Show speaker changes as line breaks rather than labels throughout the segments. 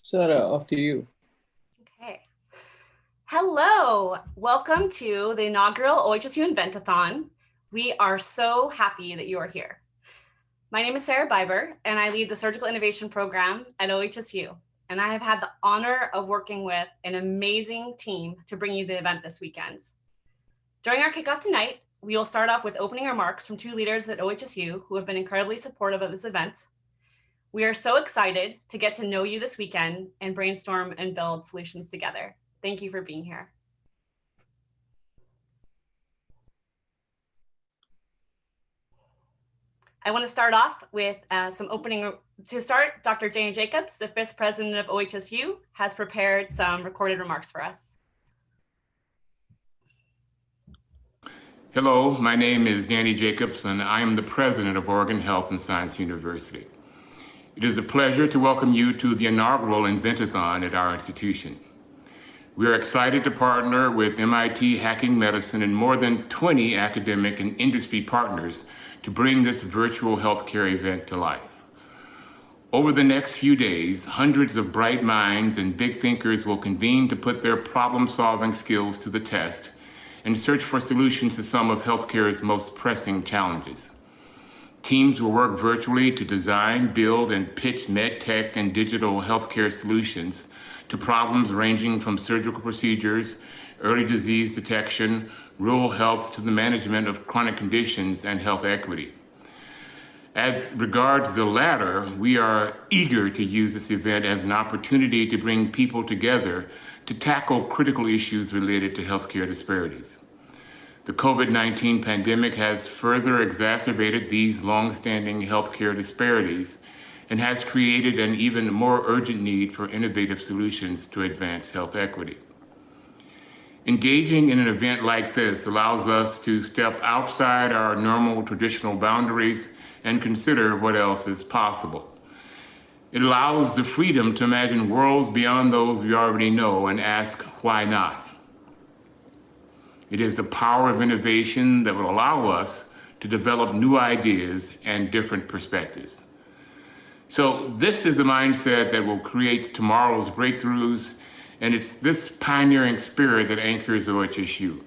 Sarah, off to you.
Okay. Hello, welcome to the inaugural OHSU Inventathon. We are so happy that you are here. My name is Sarah Biber, and I lead the Surgical Innovation Program at OHSU. And I have had the honor of working with an amazing team to bring you the event this weekend. During our kickoff tonight, we will start off with opening remarks from two leaders at OHSU who have been incredibly supportive of this event. We are so excited to get to know you this weekend and brainstorm and build solutions together. Thank you for being here. I want to start off with some opening. To start, Dr. Jane Jacobs, the 5th president of OHSU, has prepared some recorded remarks for us.
Hello, my name is Danny Jacobs, and I am the president of Oregon Health and Science University. It is a pleasure to welcome you to the inaugural Inventathon at our institution. We are excited to partner with MIT Hacking Medicine and more than 20 academic and industry partners to bring this virtual healthcare event to life. Over the next few days, hundreds of bright minds and big thinkers will convene to put their problem-solving skills to the test and search for solutions to some of healthcare's most pressing challenges. Teams will work virtually to design, build, and pitch medtech and digital healthcare solutions to problems ranging from surgical procedures, early disease detection, rural health, to the management of chronic conditions and health equity. As regards the latter, we are eager to use this event as an opportunity to bring people together to tackle critical issues related to healthcare disparities. The COVID-19 pandemic has further exacerbated these long-standing healthcare disparities and has created an even more urgent need for innovative solutions to advance health equity. Engaging in an event like this allows us to step outside our normal traditional boundaries and consider what else is possible. It allows the freedom to imagine worlds beyond those we already know and ask, why not? It is the power of innovation that will allow us to develop new ideas and different perspectives. So this is the mindset that will create tomorrow's breakthroughs, and it's this pioneering spirit that anchors OHSU.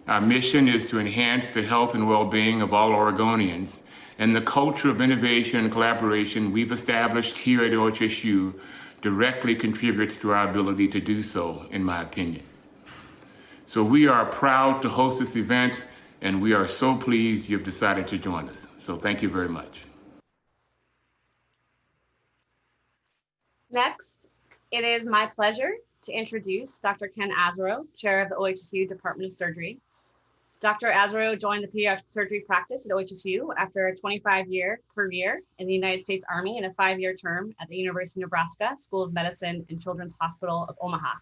Our mission is to enhance the health and well-being of all Oregonians, and the culture of innovation and collaboration we've established here at OHSU directly contributes to our ability to do so, in my opinion. So we are proud to host this event, and we are so pleased you've decided to join us. So thank you very much.
Next, it is my pleasure to introduce Dr. Ken Azarow, chair of the OHSU Department of Surgery. Dr. Azarow joined the pediatric surgery practice at OHSU after a 25-year career in the United States Army and a 5-year term at the University of Nebraska School of Medicine and Children's Hospital of Omaha.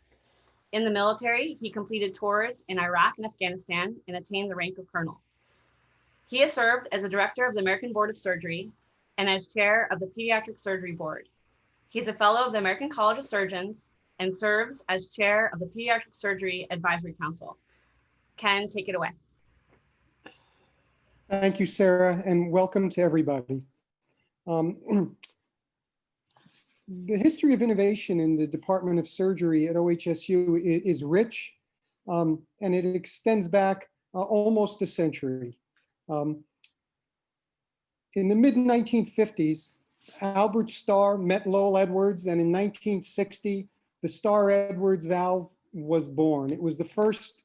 In the military, he completed tours in Iraq and Afghanistan and attained the rank of colonel. He has served as a director of the American Board of Surgery and as chair of the Pediatric Surgery Board. He's a fellow of the American College of Surgeons and serves as chair of the Pediatric Surgery Advisory Council. Ken, take it away.
Thank you, Sarah, and welcome to everybody. The history of innovation in the Department of Surgery at OHSU is rich, and it extends back almost a century. In the mid-1950s, Albert Starr met Lowell Edwards, and in 1960, the Starr-Edwards valve was born. It was the first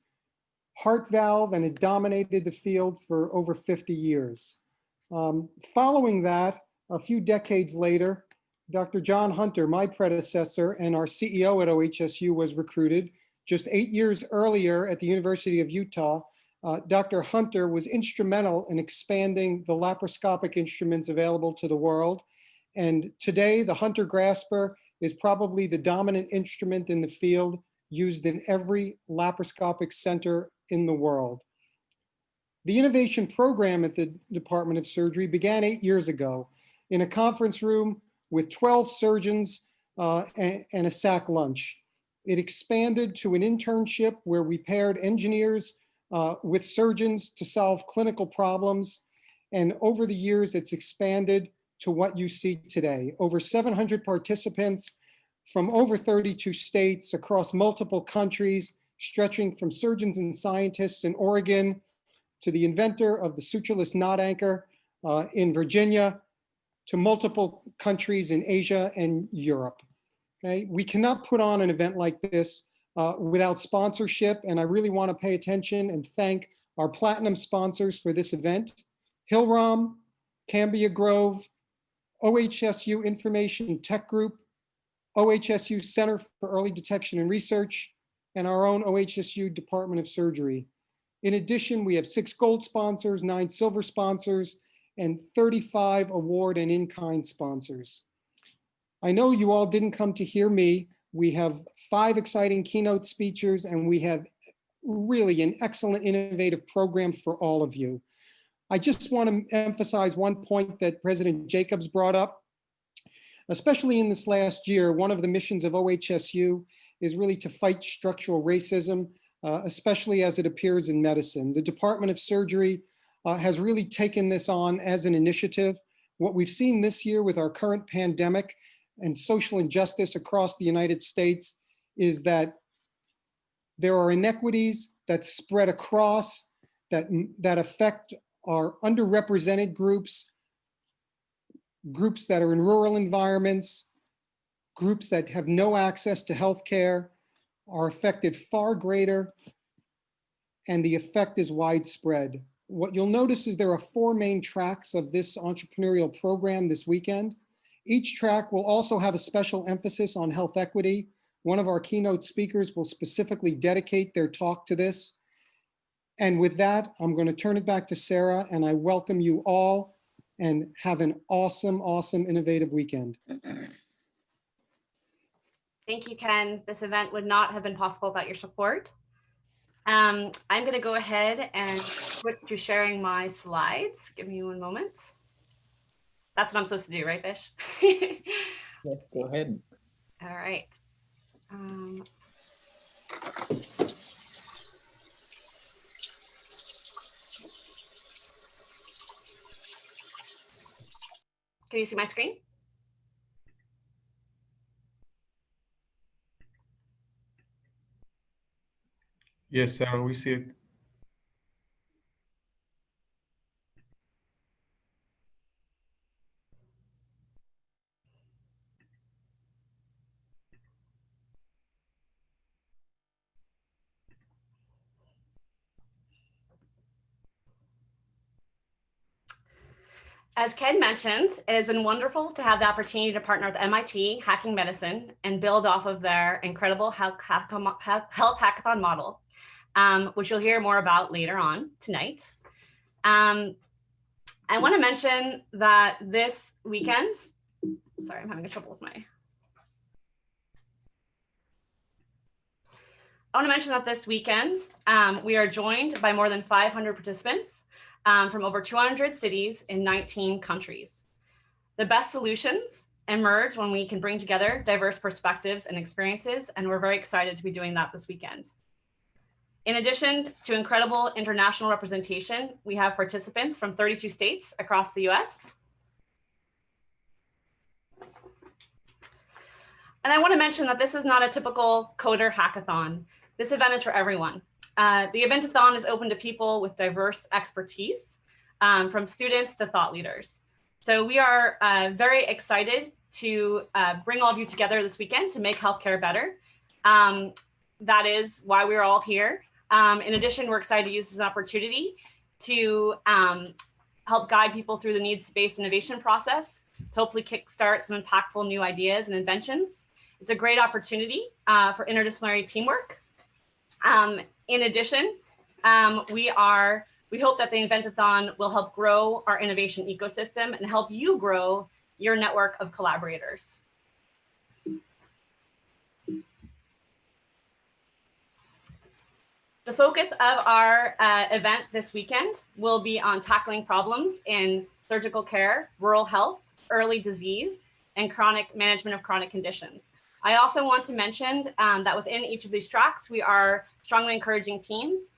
heart valve, and it dominated the field for over 50 years. Following that, a few decades later, Dr. John Hunter, my predecessor and our CEO at OHSU, was recruited. Just 8 years earlier at the University of Utah, Dr. Hunter was instrumental in expanding the laparoscopic instruments available to the world. And today, the Hunter Grasper is probably the dominant instrument in the field, used in every laparoscopic center in the world. The innovation program at the Department of Surgery began 8 years ago in a conference room with 12 surgeons and a sack lunch. It expanded to an internship where we paired engineers with surgeons to solve clinical problems. And over the years, it's expanded to what you see today. Over 700 participants, from over 32 states across multiple countries, stretching from surgeons and scientists in Oregon to the inventor of the sutureless knot anchor in Virginia, to multiple countries in Asia and Europe. Okay? We cannot put on an event like this without sponsorship, and I really want to pay attention and thank our platinum sponsors for this event: Hillrom, Cambia Grove, OHSU Information Tech Group, OHSU Center for Early Detection and Research, and our own OHSU Department of Surgery. In addition, we have 6 gold sponsors, 9 silver sponsors, and 35 award and in-kind sponsors. I know you all didn't come to hear me. We have 5 exciting keynote speakers, and we have really an excellent, innovative program for all of you. I just want to emphasize one point that President Jacobs brought up. Especially in this last year, one of the missions of OHSU is really to fight structural racism, especially as it appears in medicine. The Department of Surgery has really taken this on as an initiative. What we've seen this year with our current pandemic and social injustice across the United States is that there are inequities that spread across, that affect our underrepresented groups, groups that are in rural environments, groups that have no access to healthcare are affected far greater, and the effect is widespread. What you'll notice is there are 4 main tracks of this entrepreneurial program this weekend. Each track will also have a special emphasis on health equity. One of our keynote speakers will specifically dedicate their talk to this. And with that, I'm going to turn it back to Sarah, and I welcome you all, and have an awesome, awesome, innovative weekend.
Thank you, Ken. This event would not have been possible without your support. I'm going to go ahead and switch to sharing my slides. Give me one moment. That's what I'm supposed to do, right, Bish?
Yes, go ahead.
All right. Can you see my screen?
Yes, we see it.
As Ken mentioned, it has been wonderful to have the opportunity to partner with MIT Hacking Medicine and build off of their incredible health hackathon model, which you'll hear more about later on tonight. I want to mention that this weekend, sorry, I'm having trouble with my. I want to mention that this weekend, we are joined by more than 500 participants from over 200 cities in 19 countries. The best solutions emerge when we can bring together diverse perspectives and experiences, and we're very excited to be doing that this weekend. In addition to incredible international representation, we have participants from 32 states across the US. And I want to mention that this is not a typical coder hackathon. This event is for everyone. The event-a-thon is open to people with diverse expertise, from students to thought leaders. So we are very excited to bring all of you together this weekend to make healthcare better. That is why we're all here. In addition, we're excited to use this as an opportunity to help guide people through the needs-based innovation process, to hopefully kickstart some impactful new ideas and inventions. It's a great opportunity for interdisciplinary teamwork. In addition, we hope that the Invent-a-thon will help grow our innovation ecosystem and help you grow your network of collaborators. The focus of our event this weekend will be on tackling problems in surgical care, rural health, early disease, and chronic management of chronic conditions. I also want to mention that within each of these tracks, we are strongly encouraging teams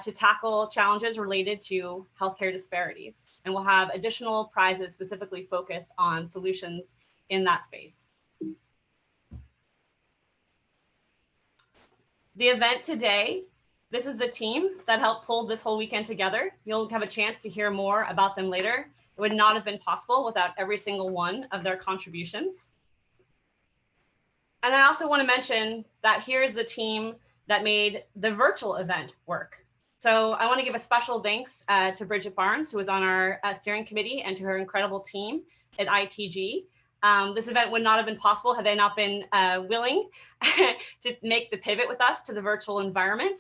to tackle challenges related to healthcare disparities. And we'll have additional prizes specifically focused on solutions in that space. The event today, this is the team that helped pull this whole weekend together. You'll have a chance to hear more about them later. It would not have been possible without every single one of their contributions. And I also want to mention that here's the team that made the virtual event work. So I want to give a special thanks to Bridget Barnes, who was on our steering committee, and to her incredible team at ITG. This event would not have been possible had they not been willing to make the pivot with us to the virtual environment.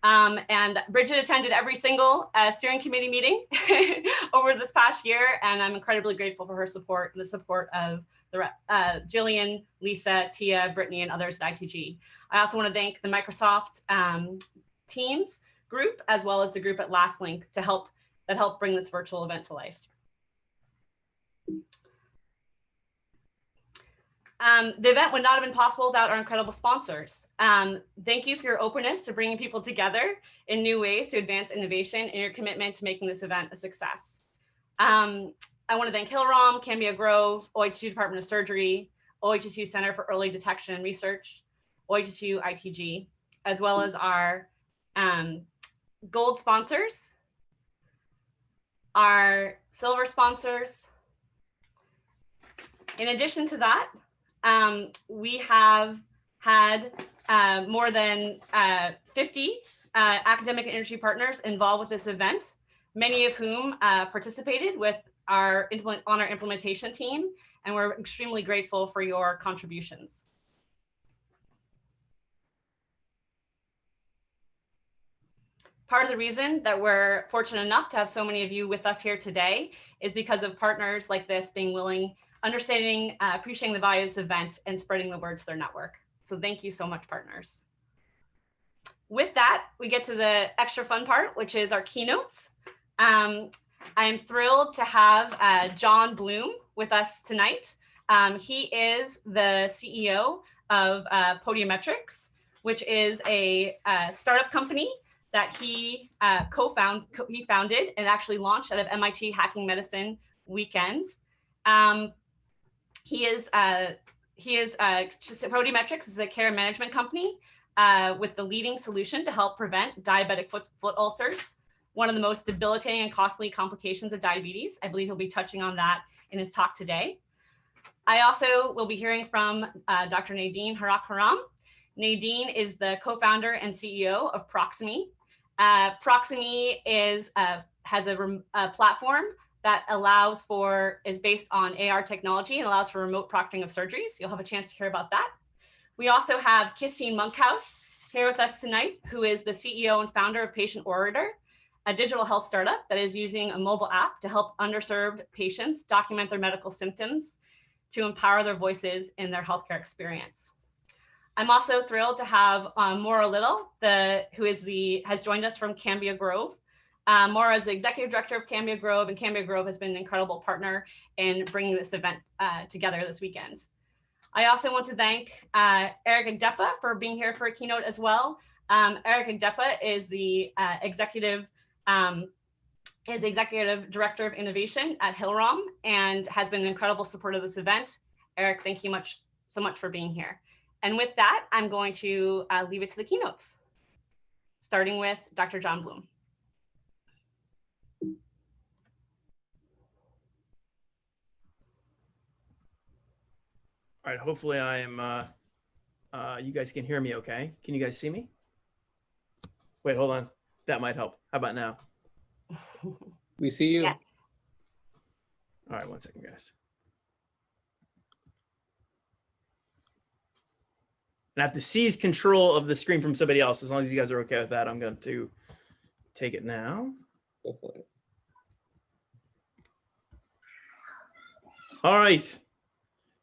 And Bridget attended every single steering committee meeting over this past year, and I'm incredibly grateful for her support and the support of the Jillian, Lisa, Tia, Brittany, and others at ITG. I also want to thank the Microsoft Teams group, as well as the group at LastLink that helped bring this virtual event to life. The event would not have been possible without our incredible sponsors. Thank you for your openness to bringing people together in new ways to advance innovation and your commitment to making this event a success. I want to thank Hillrom, Cambia Grove, OHSU Department of Surgery, OHSU Center for Early Detection and Research, OHSU ITG, as well as our gold sponsors, our silver sponsors. In addition to that, we have had more than 50 academic and industry partners involved with this event, many of whom participated with on our implementation team, and we're extremely grateful for your contributions. Part of the reason that we're fortunate enough to have so many of you with us here today is because of partners like this being willing, understanding, appreciating the value of this event, and spreading the word to their network. So thank you so much, partners. With that, we get to the extra fun part, which is our keynotes. I am thrilled to have Jon Bloom with us tonight. He is the CEO of Podiametrics, which is a startup company that he founded and actually launched out of MIT Hacking Medicine weekends. Podiametrics is a care management company with the leading solution to help prevent diabetic foot ulcers, one of the most debilitating and costly complications of diabetes. I believe he'll be touching on that in his talk today. I also will be hearing from Dr. Nadine Hachach-Haram. Nadine is the co-founder and CEO of Proximie. Proximie has a platform that is based on AR technology and allows for remote proctoring of surgeries. You'll have a chance to hear about that. We also have Kistein Monkhouse here with us tonight, who is the CEO and founder of Patient Orator, a digital health startup that is using a mobile app to help underserved patients document their medical symptoms to empower their voices in their healthcare experience. I'm also thrilled to have Maura who has joined us from Cambia Grove. Maura is the executive director of Cambia Grove, and Cambia Grove has been an incredible partner in bringing this event together this weekend. I also want to thank Eric Agdeppa for being here for a keynote as well. Eric Agdeppa is the executive director of innovation at Hillrom and has been an incredible support of this event. Eric, thank you so much for being here. And with that, I'm going to leave it to the keynotes, starting with Dr. Jon Bloom.
All right, hopefully I am, you guys can hear me okay. Can you guys see me? Wait, hold on. That might help. How about now?
We see you.
Yes.
All right, one second, guys. And I have to seize control of the screen from somebody else. As long as you guys are okay with that, I'm going to take it now.
Go for it.
All right.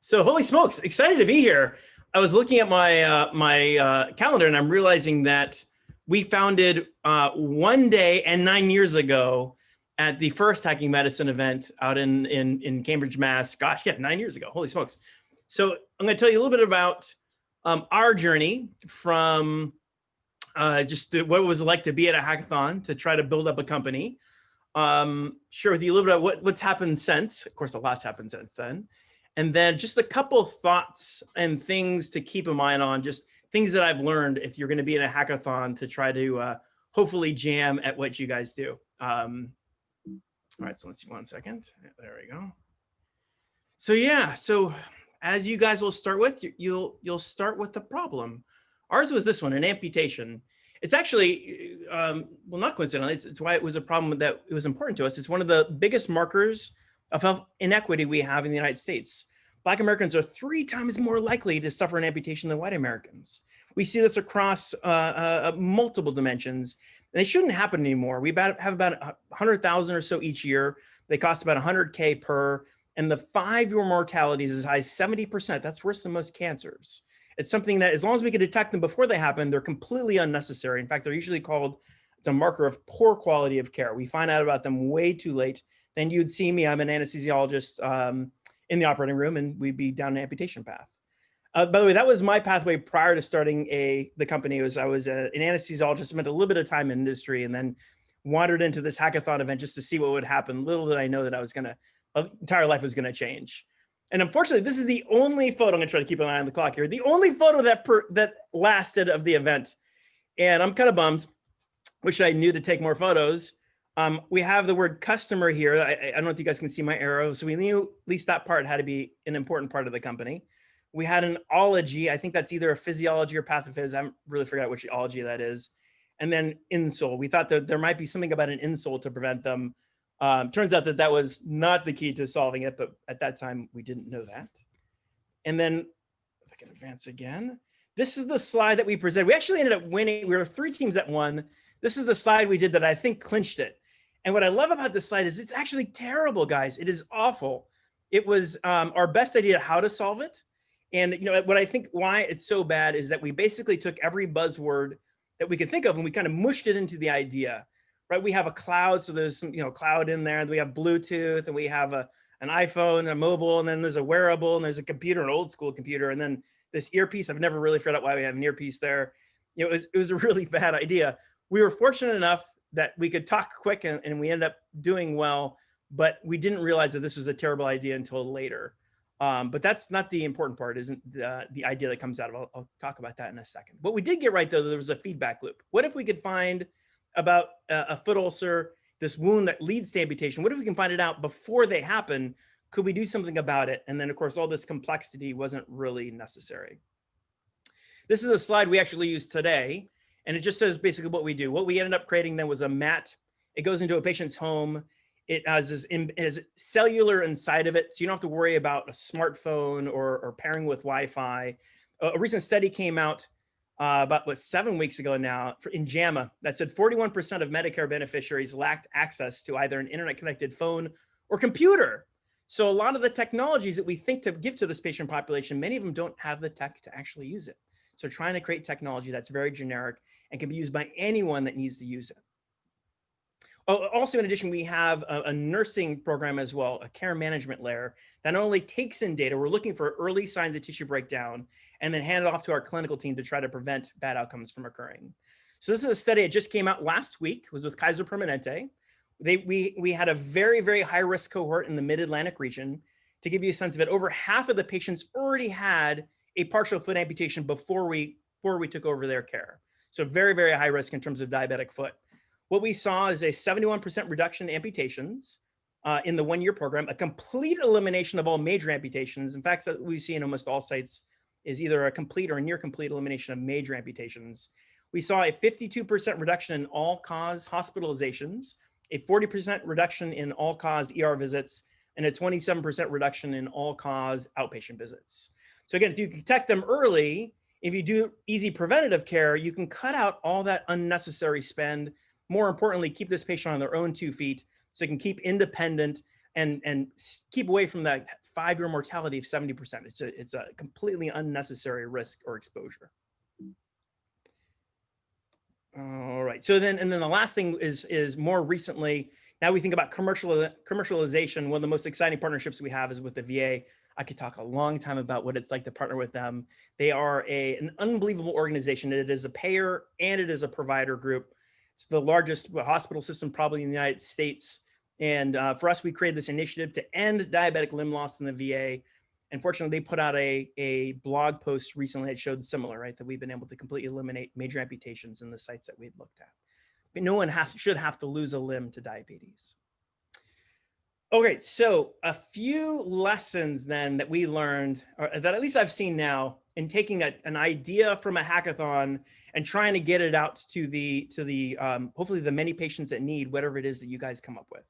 So holy smokes, excited to be here. I was looking at my calendar and I'm realizing that we founded one day and 9 years ago at the first Hacking Medicine event out in Cambridge, Mass. Gosh, yeah, 9 years ago, holy smokes. So I'm gonna tell you a little bit about our journey from just what it was like to be at a hackathon to try to build up a company. Share with you a little bit about what's happened since. Of course, a lot's happened since then. And then just a couple thoughts and things to keep in mind on just things that I've learned if you're going to be in a hackathon to try to hopefully jam at what you guys do. All right, so let's see 1 second. There we go. So yeah, so as you guys will start with, you'll start with the problem. Ours was this one, an amputation. It's actually, well, not coincidentally, it's why it was a problem that it was important to us. It's one of the biggest markers of health inequity we have in the United States. Black Americans are 3 times more likely to suffer an amputation than white Americans. We see this across multiple dimensions. And they shouldn't happen anymore. We have about 100,000 or so each year. They cost about 100K per, and the 5-year mortality is as high as 70%. That's worse than most cancers. It's something that as long as we can detect them before they happen, they're completely unnecessary. In fact, they're usually called, it's a marker of poor quality of care. We find out about them way too late. Then you'd see me, I'm an anesthesiologist in the operating room, and we'd be down an amputation path. By the way, that was my pathway prior to starting the company. I was an anesthesiologist, spent a little bit of time in industry, and then wandered into this hackathon event just to see what would happen. Little did I know that my entire life was gonna change. And unfortunately, this is the only photo, I'm gonna try to keep an eye on the clock here, the only photo that lasted of the event. And I'm kind of bummed, wish I knew to take more photos. We have the word customer here. I don't know if you guys can see my arrow. So we knew at least that part had to be an important part of the company. We had an ology. I think that's either a physiology or pathophys. I really forgot which ology that is. And then insole. We thought that there might be something about an insole to prevent them. Turns out that was not the key to solving it, but at that time we didn't know that. And then if I can advance again, this is the slide that we presented. We actually ended up winning. We were 3 teams that won. This is the slide we did that I think clinched it. And what I love about this slide is it's actually terrible, guys. It is awful. It was our best idea how to solve it. And what I think why it's so bad is that we basically took every buzzword that we could think of and we kind of mushed it into the idea, right? We have a cloud, so there's some cloud in there, and we have Bluetooth, and we have an iPhone, a mobile, and then there's a wearable, and there's a computer, an old school computer, and then this earpiece. I've never really figured out why we have an earpiece there. It was a really bad idea. We were fortunate enough that we could talk quick, and we ended up doing well, but we didn't realize that this was a terrible idea until later. But that's not the important part, isn't the idea that comes out of it. I'll talk about that in a second. What we did get right, though, there was a feedback loop. What if we could find about a foot ulcer, this wound that leads to amputation? What if we can find it out before they happen? Could we do something about it? And then, of course, all this complexity wasn't really necessary. This is a slide we actually used today, and it just says basically what we do. What we ended up creating then was a mat. It goes into a patient's home. It has cellular inside of it, so you don't have to worry about a smartphone or pairing with Wi-Fi. A recent study came out about 7 weeks ago now in JAMA that said 41% of Medicare beneficiaries lacked access to either an internet-connected phone or computer. So a lot of the technologies that we think to give to this patient population, many of them don't have the tech to actually use it. So trying to create technology that's very generic and can be used by anyone that needs to use it. Also, in addition, we have a nursing program as well, a care management layer that not only takes in data, we're looking for early signs of tissue breakdown and then hand it off to our clinical team to try to prevent bad outcomes from occurring. So this is a study that just came out last week. It was with Kaiser Permanente. We had a very, very high risk cohort in the mid-Atlantic region. To give you a sense of it, over half of the patients already had a partial foot amputation before we took over their care. So very, very high risk in terms of diabetic foot. What we saw is a 71% reduction in amputations in the 1-year program, a complete elimination of all major amputations. In fact, what we see in almost all sites is either a complete or a near complete elimination of major amputations. We saw a 52% reduction in all-cause hospitalizations, a 40% reduction in all-cause ER visits, and a 27% reduction in all-cause outpatient visits. So again, if you detect them early, if you do easy preventative care, you can cut out all that unnecessary spend. More importantly, keep this patient on their own 2 feet so you can keep independent and keep away from that 5-year mortality of 70%. It's a completely unnecessary risk or exposure. All right, so then the last thing is more recently, now we think about commercialization. One of the most exciting partnerships we have is with the VA. I could talk a long time about what it's like to partner with them. They are an unbelievable organization. It is a payer and it is a provider group. It's the largest hospital system probably in the United States. And for us, we created this initiative to end diabetic limb loss in the VA. Unfortunately, they put out a blog post recently that showed similar, right? That we've been able to completely eliminate major amputations in the sites that we'd looked at. But no one should have to lose a limb to diabetes. Okay, so a few lessons then that we learned, or that at least I've seen now, in taking an idea from a hackathon and trying to get it out to the hopefully the many patients that need whatever it is that you guys come up with.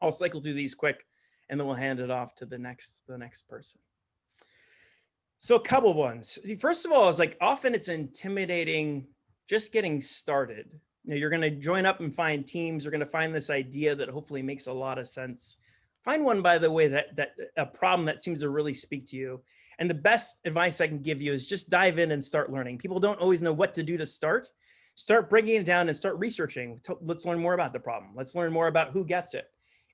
I'll cycle through these quick, and then we'll hand it off to the next person. So a couple ones. First of all, is like often it's intimidating just getting started. You know, you're going to join up and find teams. You're going to find this idea that hopefully makes a lot of sense. Find one, by the way, that a problem that seems to really speak to you. And the best advice I can give you is just dive in and start learning. People don't always know what to do to start. Start breaking it down and start researching. Let's learn more about the problem. Let's learn more about who gets it.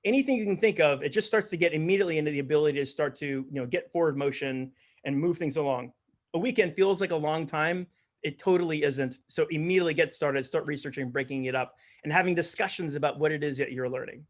Anything you can think of, it just starts to get immediately into the ability to start to, get forward motion and move things along. A weekend feels like a long time. It totally isn't. So immediately get started, start researching, breaking it up, and having discussions about what it is that you're learning.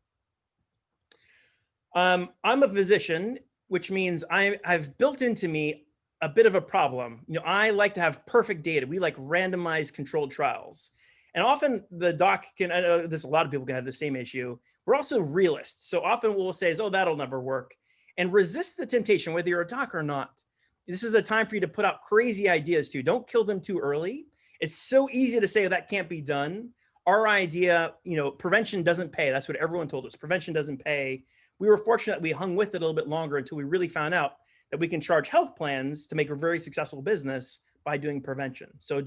I'm a physician, which means I've built into me a bit of a problem. I like to have perfect data. We like randomized controlled trials. And often the doc can, I know there's a lot of people can have the same issue. We're also realists. So often we'll say, oh, that'll never work. And resist the temptation, whether you're a doc or not. This is a time for you to put out crazy ideas too. Don't kill them too early. It's so easy to say, oh, that can't be done. Our idea, prevention doesn't pay. That's what everyone told us. Prevention doesn't pay. We were fortunate we hung with it a little bit longer until we really found out that we can charge health plans to make a very successful business by doing prevention. So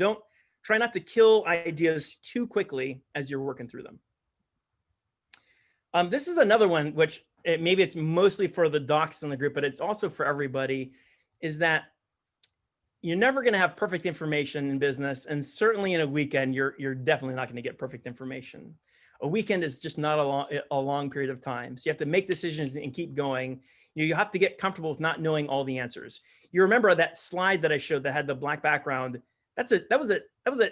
try not to kill ideas too quickly as you're working through them. This is another one, which maybe it's mostly for the docs in the group, but it's also for everybody, is that you're never going to have perfect information in business. And certainly in a weekend, you're definitely not going to get perfect information. A weekend is just not a long period of time. So you have to make decisions and keep going. You have to get comfortable with not knowing all the answers. You remember that slide that I showed that had the black background? That was a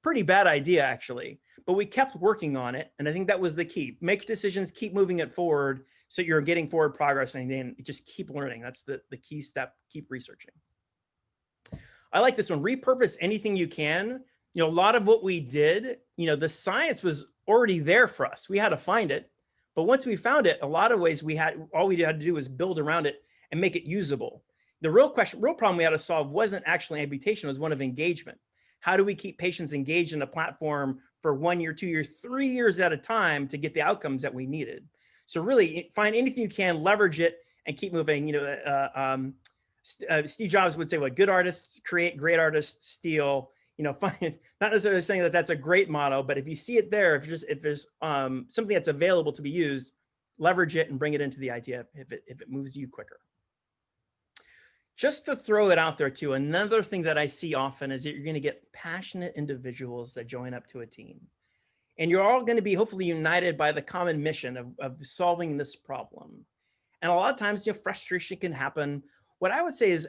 pretty bad idea, actually, but we kept working on it. And I think that was the key. Make decisions, keep moving it forward so you're getting forward progress, and then just keep learning. That's the key step, keep researching. I like this one, repurpose anything you can. A lot of what we did, the science was already there for us. We had to find it. But once we found it, a lot of ways all we had to do was build around it and make it usable. The real problem we had to solve wasn't actually amputation, it was one of engagement. How do we keep patients engaged in a platform for 1 year, 2 years, 3 years at a time to get the outcomes that we needed? So really find anything you can, leverage it, and keep moving. Steve Jobs would say, "What good artists create, great artists steal." Find, not necessarily saying that that's a great motto, but if you see it there, if there's something that's available to be used, leverage it and bring it into the idea if it moves you quicker. Just to throw it out there too, another thing that I see often is that you're going to get passionate individuals that join up to a team. And you're all going to be hopefully united by the common mission of solving this problem. And a lot of times, frustration can happen. What I would say is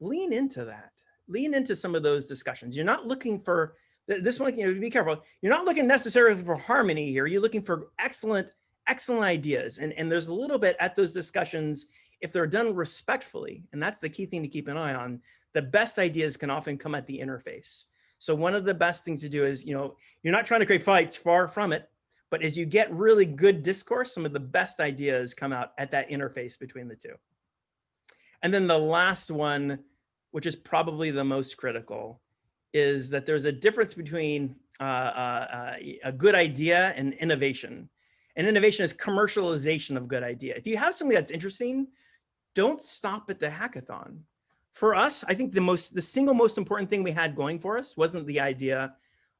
lean into that. Lean into some of those discussions. You're not looking for this one, be careful. You're not looking necessarily for harmony here. You're looking for excellent ideas. And there's a little bit at those discussions, if they're done respectfully, and that's the key thing to keep an eye on, the best ideas can often come at the interface. So one of the best things to do is, you're not trying to create fights, far from it, but as you get really good discourse, some of the best ideas come out at that interface between the two. And then the last one, which is probably the most critical, is that there's a difference between a good idea and innovation. And innovation is commercialization of good idea. If you have something that's interesting, don't stop at the hackathon. For us, I think the single most important thing we had going for us wasn't the idea,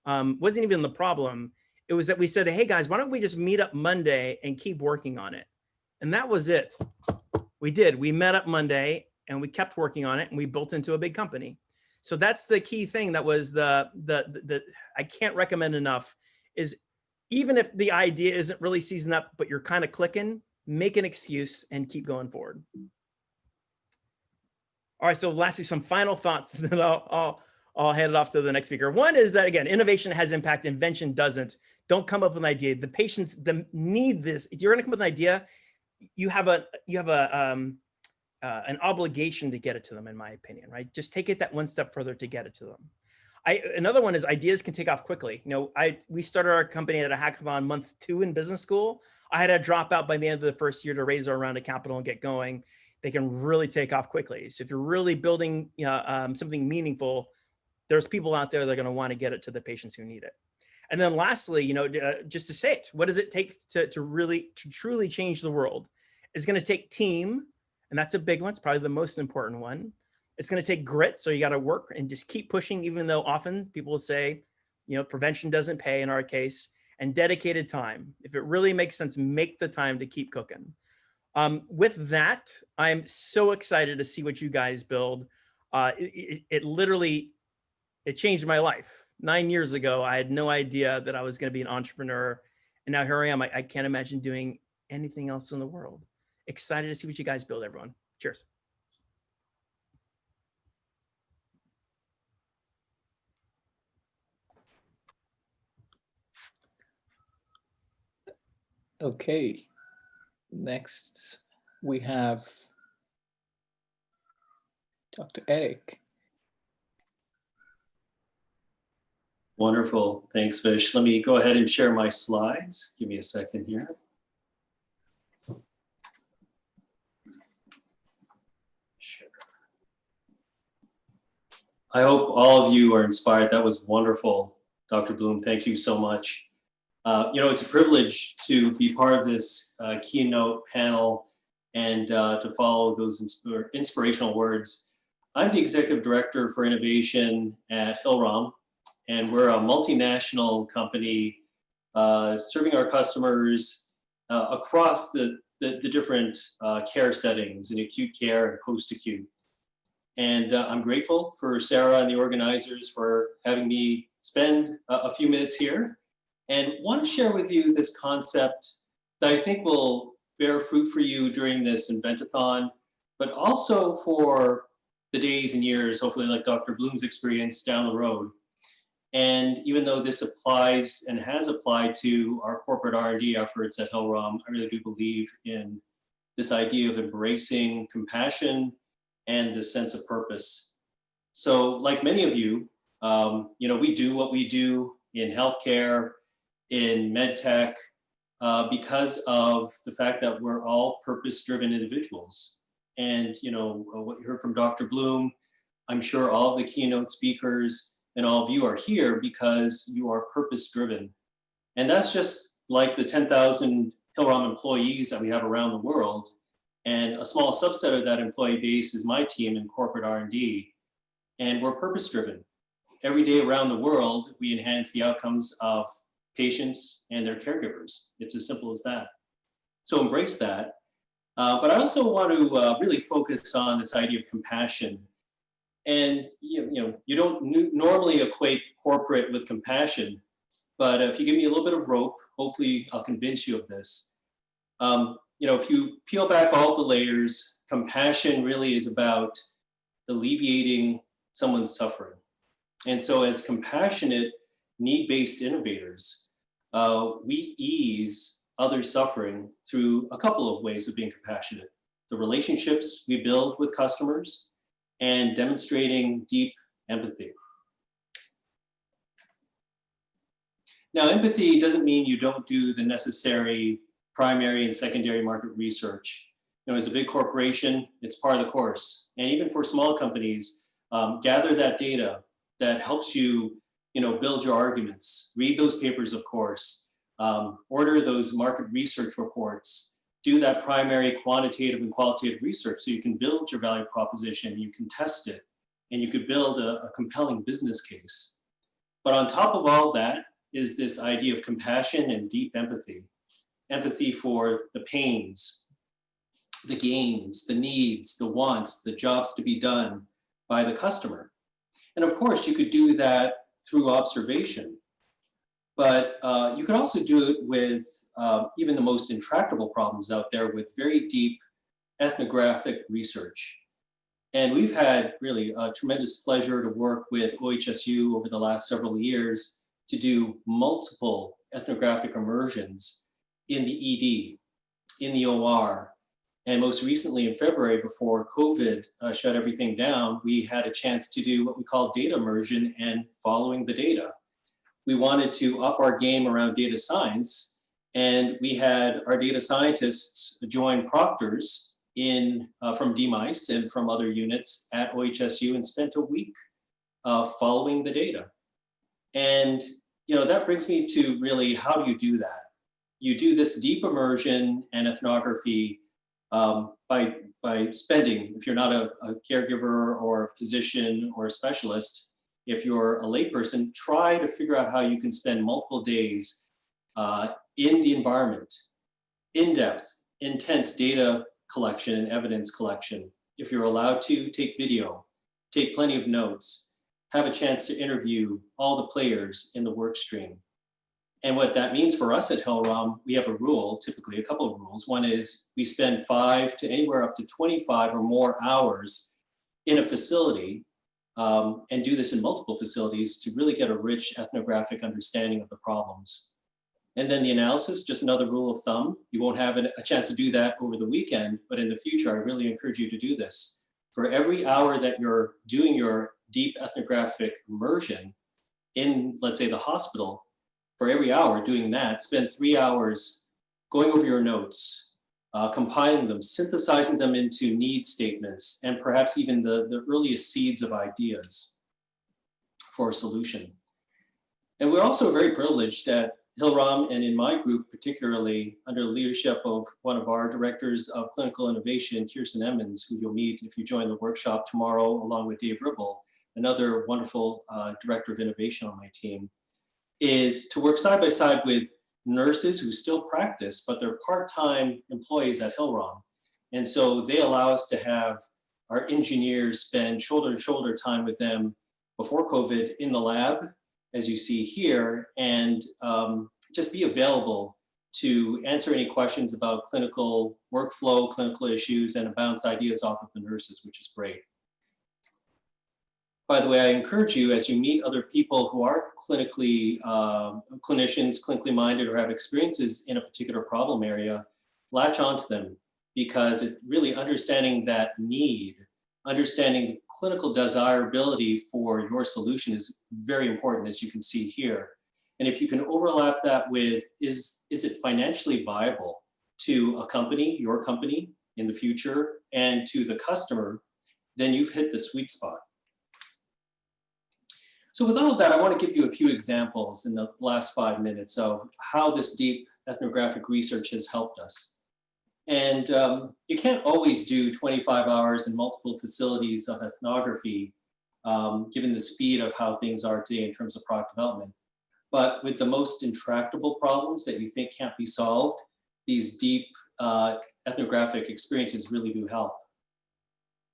wasn't even the problem. It was that we said, hey guys, why don't we just meet up Monday and keep working on it? And that was it. We did. We met up Monday and we kept working on it, and we built into a big company. So that's the key thing. That was the I can't recommend enough, is even if the idea isn't really seasoned up, but you're kind of clicking, make an excuse and keep going forward. All right, so lastly, some final thoughts, and then I'll hand it off to the next speaker. One is that, again, innovation has impact, invention doesn't. Don't come up with an idea. The patients need this. If you're gonna come up with an idea, you have a an obligation to get it to them, in my opinion, right? Just take it that one step further to get it to them. Another one is ideas can take off quickly. We started our company at a hackathon month 2 in business school. I had to drop out by the end of the first year to raise our round of capital and get going. They can really take off quickly. So if you're really building something meaningful, there's people out there that are going to want to get it to the patients who need it. And then lastly, just to say it, what does it take to truly change the world? It's going to take team, and that's a big one. It's probably the most important one. It's going to take grit. So you got to work and just keep pushing, even though often people will say, prevention doesn't pay in our case, and dedicated time. If it really makes sense, make the time to keep cooking. With that, I'm so excited to see what you guys build. It literally changed my life. 9 years ago, I had no idea that I was going to be an entrepreneur. And now here I am. I can't imagine doing anything else in the world. Excited to see what you guys build, everyone. Cheers.
Okay, next we have Dr. Eric.
Wonderful. Thanks, Vish. Let me go ahead and share my slides. Give me a second here. Share. I hope all of you are inspired. That was wonderful, Dr. Bloom. Thank you so much. It's a privilege to be part of this keynote panel and to follow those inspirational words. I'm the Executive Director for Innovation at Hillrom, and we're a multinational company serving our customers across the different care settings in acute care and post-acute. And I'm grateful for Sarah and the organizers for having me spend a few minutes here, and want to share with you this concept that I think will bear fruit for you during this Inventathon, but also for the days and years, hopefully like Dr. Bloom's experience down the road. And even though this applies and has applied to our corporate R&D efforts at Hillrom, I really do believe in this idea of embracing compassion and the sense of purpose. So like many of you, we do what we do in healthcare, in med tech, because of the fact that we're all purpose-driven individuals. And what you heard from Dr. Bloom, I'm sure all of the keynote speakers and all of you are here because you are purpose-driven. And that's just like the 10,000 Hillrom employees that we have around the world. And a small subset of that employee base is my team in corporate R&D. And we're purpose-driven. Every day around the world, we enhance the outcomes of patients and their caregivers. It's as simple as that. So embrace that. But I also want to really focus on this idea of compassion. And you don't normally equate corporate with compassion, but if you give me a little bit of rope, hopefully I'll convince you of this. If you peel back all the layers, compassion really is about alleviating someone's suffering. And so as compassionate, need-based innovators, we ease others' suffering through a couple of ways of being compassionate. The relationships we build with customers, and demonstrating deep empathy. Now, empathy doesn't mean you don't do the necessary primary and secondary market research. As a big corporation, it's part of the course. And even for small companies, gather that data that helps you, build your arguments, read those papers, of course, order those market research reports, do that primary quantitative and qualitative research so you can build your value proposition, you can test it, and you could build a compelling business case. But on top of all that is this idea of compassion and deep empathy. Empathy for the pains, the gains, the needs, the wants, the jobs to be done by the customer. And of course, you could do that through observation. But you could also do it with even the most intractable problems out there with very deep ethnographic research. And we've had really a tremendous pleasure to work with OHSU over the last several years to do multiple ethnographic immersions in the ED, in the OR, And most recently in February, before COVID shut everything down, we had a chance to do what we call data immersion and following the data. We wanted to up our game around data science, and we had our data scientists join proctors from DMICE and from other units at OHSU and spent a week following the data. And that brings me to really, how do you do that? You do this deep immersion and ethnography by spending, if you're not a caregiver or a physician or a specialist, if you're a layperson, try to figure out how you can spend multiple days in the environment, in-depth, intense data collection and evidence collection. If you're allowed to, take video, take plenty of notes, have a chance to interview all the players in the work stream. And what that means for us at Hillrom, we have a rule, typically a couple of rules. One is we spend 5 to anywhere up to 25 or more hours in a facility, and do this in multiple facilities to really get a rich ethnographic understanding of the problems. And then the analysis, just another rule of thumb. You won't have a chance to do that over the weekend, but in the future, I really encourage you to do this. For every hour that you're doing your deep ethnographic immersion in, let's say, the hospital, for every hour doing that, spend 3 hours going over your notes, compiling them, synthesizing them into need statements, and perhaps even the earliest seeds of ideas for a solution. And we're also very privileged at Hillrom, and in my group particularly, under the leadership of one of our directors of clinical innovation, Kirsten Emmons, who you'll meet if you join the workshop tomorrow, along with Dave Ribble, another wonderful director of innovation on my team, is to work side by side with nurses who still practice, but they're part-time employees at Hillrom. And so they allow us to have our engineers spend shoulder to shoulder time with them before COVID in the lab, as you see here, and just be available to answer any questions about clinical workflow, clinical issues, and bounce ideas off of the nurses, which is great. By the way, I encourage you, as you meet other people who are clinically, clinicians, clinically minded, or have experiences in a particular problem area, latch onto them, because it's really understanding that need, understanding clinical desirability for your solution is very important, as you can see here. And if you can overlap that with, is it financially viable to a company, your company in the future, and to the customer, then you've hit the sweet spot. So with all of that, I want to give you a few examples in the last 5 minutes of how this deep ethnographic research has helped us. And you can't always do 25 hours in multiple facilities of ethnography, given the speed of how things are today in terms of product development. But with the most intractable problems that you think can't be solved, these deep ethnographic experiences really do help.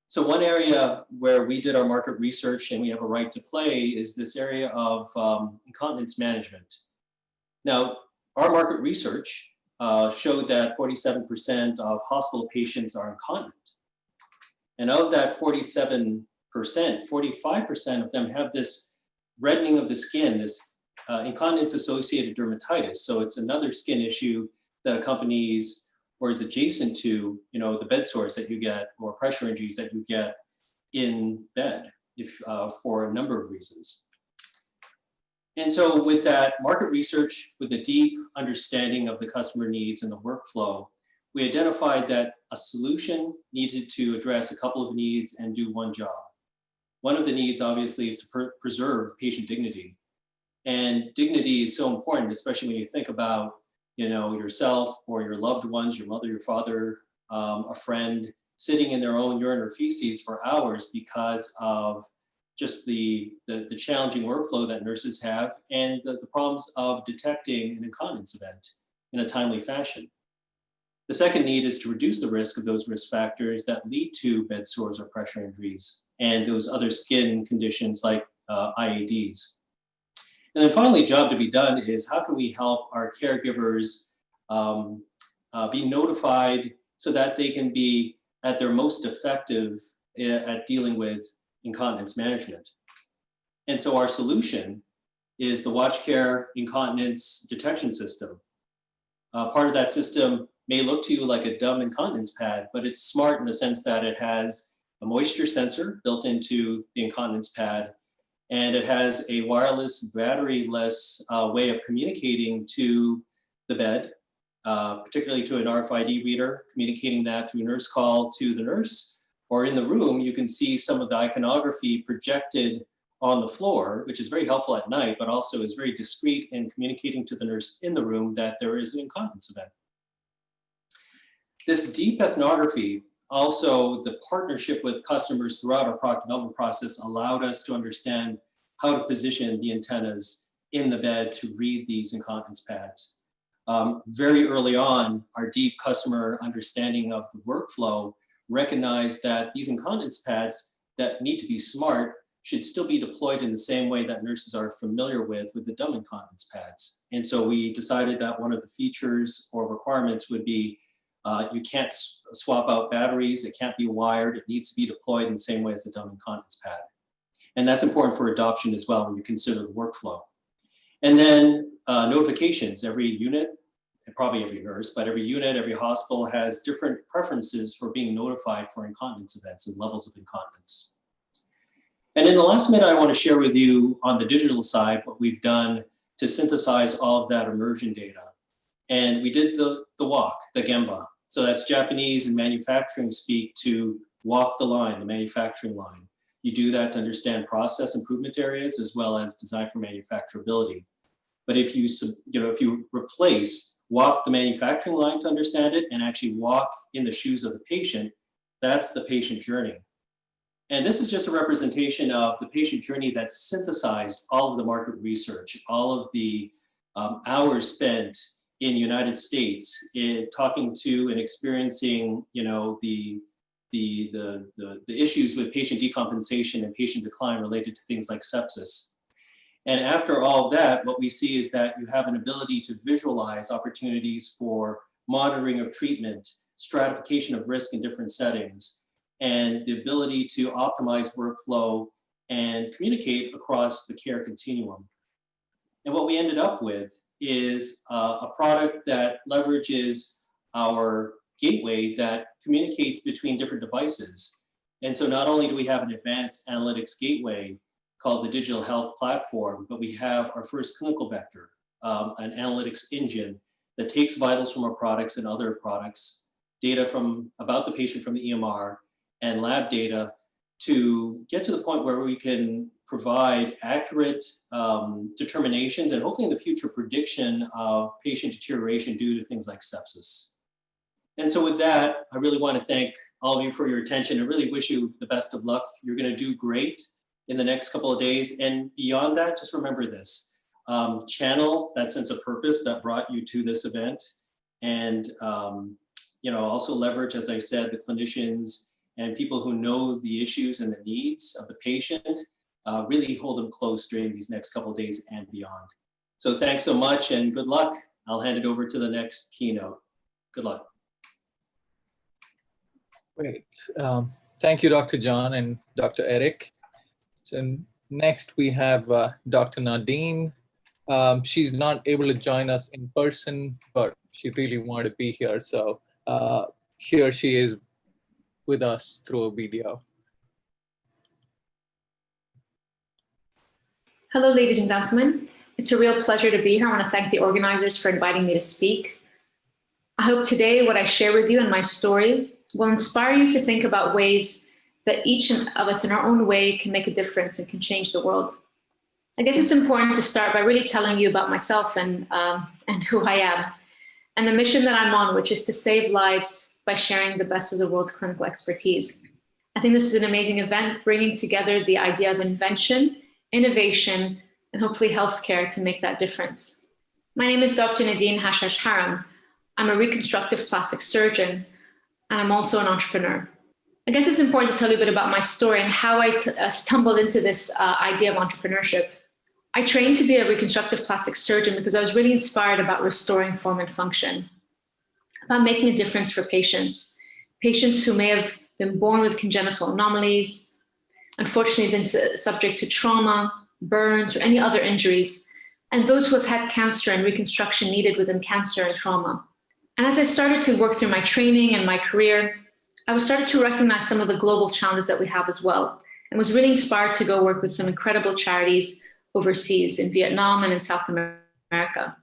So one area where we did our market research and we have a right to play is this area of incontinence management. Now, our market research showed that 47% of hospital patients are incontinent. And of that 47%, 45% of them have this reddening of the skin, this incontinence-associated dermatitis. So it's another skin issue that accompanies or is adjacent to, the bed sores that you get or pressure injuries that you get in bed for a number of reasons. And so with that market research, with a deep understanding of the customer needs and the workflow, we identified that a solution needed to address a couple of needs and do one job. One of the needs, obviously, is to preserve patient dignity. And dignity is so important, especially when you think about yourself or your loved ones, your mother, your father, a friend, sitting in their own urine or feces for hours because of just the challenging workflow that nurses have and the problems of detecting an incontinence event in a timely fashion. The second need is to reduce the risk of those risk factors that lead to bed sores or pressure injuries and those other skin conditions like IADs. And then finally, job to be done is how can we help our caregivers be notified so that they can be at their most effective at dealing with incontinence management. And so our solution is the WatchCare Incontinence Detection System. Part of that system may look to you like a dumb incontinence pad, but it's smart in the sense that it has a moisture sensor built into the incontinence pad, and it has a wireless, battery-less way of communicating to the bed, particularly to an RFID reader, communicating that through nurse call to the nurse, or in the room, you can see some of the iconography projected on the floor, which is very helpful at night, but also is very discreet in communicating to the nurse in the room that there is an incontinence event. This deep ethnography, also the partnership with customers throughout our product development process, allowed us to understand how to position the antennas in the bed to read these incontinence pads. Very early on, our deep customer understanding of the workflow recognized that these incontinence pads that need to be smart should still be deployed in the same way that nurses are familiar with the dumb incontinence pads. And so we decided that one of the features or requirements would be you can't swap out batteries, it can't be wired, it needs to be deployed in the same way as the dumb incontinence pad. And that's important for adoption as well when you consider the workflow. And then notifications, every unit, and probably every nurse, but every unit, every hospital has different preferences for being notified for incontinence events and levels of incontinence. And in the last minute, I want to share with you on the digital side what we've done to synthesize all of that immersion data. And we did the walk, the Gemba. So that's Japanese and manufacturing speak to walk the line, the manufacturing line. You do that to understand process improvement areas as well as design for manufacturability. But if you replace walk the manufacturing line to understand it and actually walk in the shoes of the patient, that's the patient journey. And this is just a representation of the patient journey that synthesized all of the market research, all of the hours spent in the United States in talking to and experiencing, the issues with patient decompensation and patient decline related to things like sepsis. And after all of that, what we see is that you have an ability to visualize opportunities for monitoring of treatment, stratification of risk in different settings, and the ability to optimize workflow and communicate across the care continuum. And what we ended up with is a product that leverages our gateway that communicates between different devices. And so not only do we have an advanced analytics gateway called the Digital Health Platform, but we have our first clinical vector, an analytics engine that takes vitals from our products and other products, data about the patient from the EMR, and lab data to get to the point where we can provide accurate determinations and hopefully in the future prediction of patient deterioration due to things like sepsis. And so with that, I really want to thank all of you for your attention and really wish you the best of luck. You're going to do great in the next couple of days. And beyond that, just remember this, channel that sense of purpose that brought you to this event. And also leverage, as I said, the clinicians and people who know the issues and the needs of the patient, really hold them close during these next couple of days and beyond. So thanks so much and good luck. I'll hand it over to the next keynote. Good luck.
Great. Thank you, Dr. Jon and Dr. Eric. So next we have Dr. Nadine. She's not able to join us in person, but she really wanted to be here. So here she is with us through a video.
Hello, ladies and gentlemen. It's a real pleasure to be here. I want to thank the organizers for inviting me to speak. I hope today what I share with you and my story will inspire you to think about ways that each of us in our own way can make a difference and can change the world. I guess it's important to start by really telling you about myself and who I am, and the mission that I'm on, which is to save lives by sharing the best of the world's clinical expertise. I think this is an amazing event, bringing together the idea of invention, innovation, and hopefully healthcare to make that difference. My name is Dr. Nadine Hachach-Haram. I'm a reconstructive plastic surgeon, and I'm also an entrepreneur. I guess it's important to tell you a bit about my story and how I stumbled into this idea of entrepreneurship. I trained to be a reconstructive plastic surgeon because I was really inspired about restoring form and function, about making a difference for patients who may have been born with congenital anomalies, unfortunately been subject to trauma, burns, or any other injuries, and those who have had cancer and reconstruction needed within cancer and trauma. And as I started to work through my training and my career, I was started to recognize some of the global challenges that we have as well, and was really inspired to go work with some incredible charities overseas in Vietnam and in South America.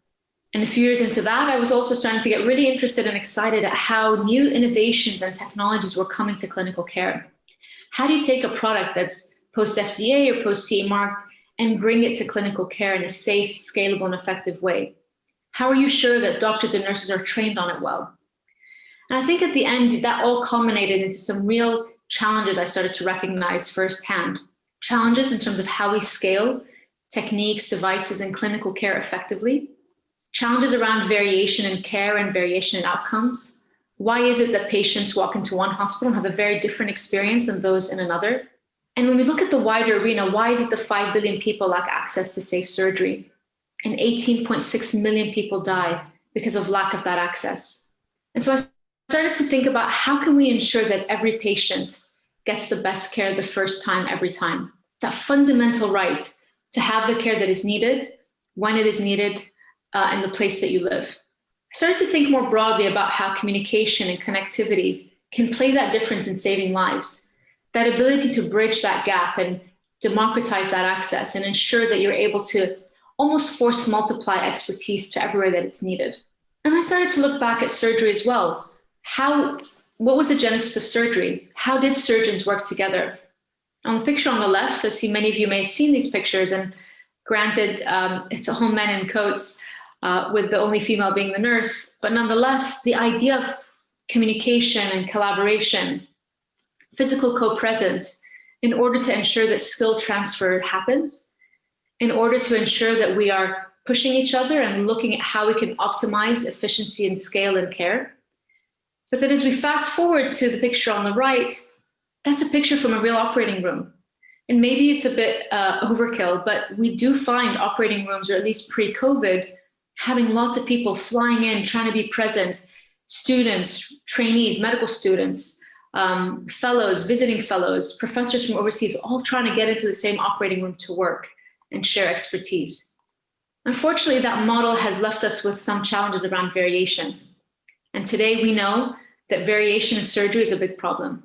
And a few years into that, I was also starting to get really interested and excited at how new innovations and technologies were coming to clinical care. How do you take a product that's post-FDA or post-CE marked and bring it to clinical care in a safe, scalable, and effective way? How are you sure that doctors and nurses are trained on it well? And I think at the end, that all culminated into some real challenges I started to recognize firsthand. Challenges in terms of how we scale techniques, devices, and clinical care effectively. Challenges around variation in care and variation in outcomes. Why is it that patients walk into one hospital and have a very different experience than those in another? And when we look at the wider arena, why is it that 5 billion people lack access to safe surgery? And 18.6 million people die because of lack of that access. And so I started to think about how can we ensure that every patient gets the best care the first time, every time. That fundamental right to have the care that is needed, when it is needed, in the place that you live. I started to think more broadly about how communication and connectivity can play that difference in saving lives. That ability to bridge that gap and democratize that access and ensure that you're able to almost force multiply expertise to everywhere that it's needed. And I started to look back at surgery as well. What was the genesis of surgery? How did surgeons work together? On the picture on the left, I see many of you may have seen these pictures, and granted, it's all men in coats, with the only female being the nurse, but nonetheless, the idea of communication and collaboration, physical co-presence, in order to ensure that skill transfer happens, in order to ensure that we are pushing each other and looking at how we can optimize efficiency and scale and care. But then as we fast forward to the picture on the right, that's a picture from a real operating room. And maybe it's a bit overkill, but we do find operating rooms, or at least pre-COVID, having lots of people flying in, trying to be present, students, trainees, medical students, fellows, visiting fellows, professors from overseas, all trying to get into the same operating room to work and share expertise. Unfortunately, that model has left us with some challenges around variation. And today we know that variation in surgery is a big problem.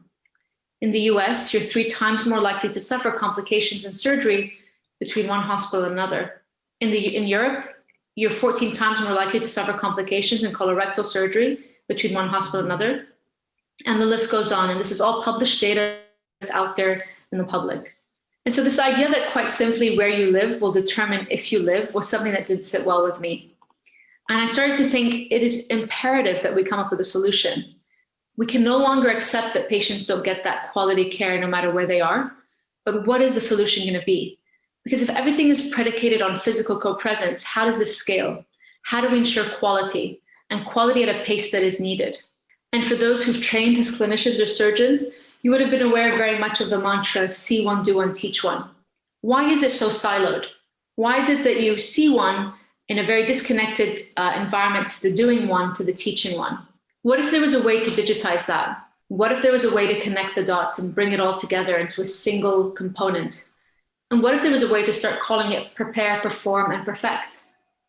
In the US, you're 3 times more likely to suffer complications in surgery between one hospital and another. In Europe, you're 14 times more likely to suffer complications in colorectal surgery between one hospital and another. And the list goes on. And this is all published data that's out there in the public. And so this idea that quite simply where you live will determine if you live was something that did sit well with me. And I started to think it is imperative that we come up with a solution. We can no longer accept that patients don't get that quality care no matter where they are. But what is the solution going to be? Because if everything is predicated on physical co-presence, how does this scale? How do we ensure quality, and quality at a pace that is needed? And for those who've trained as clinicians or surgeons, you would have been aware very much of the mantra, see one, do one, teach one. Why is it so siloed? Why is it that you see one in a very disconnected environment to the doing one, to the teaching one? What if there was a way to digitize that? What if there was a way to connect the dots and bring it all together into a single component? And what if there was a way to start calling it prepare, perform, and perfect?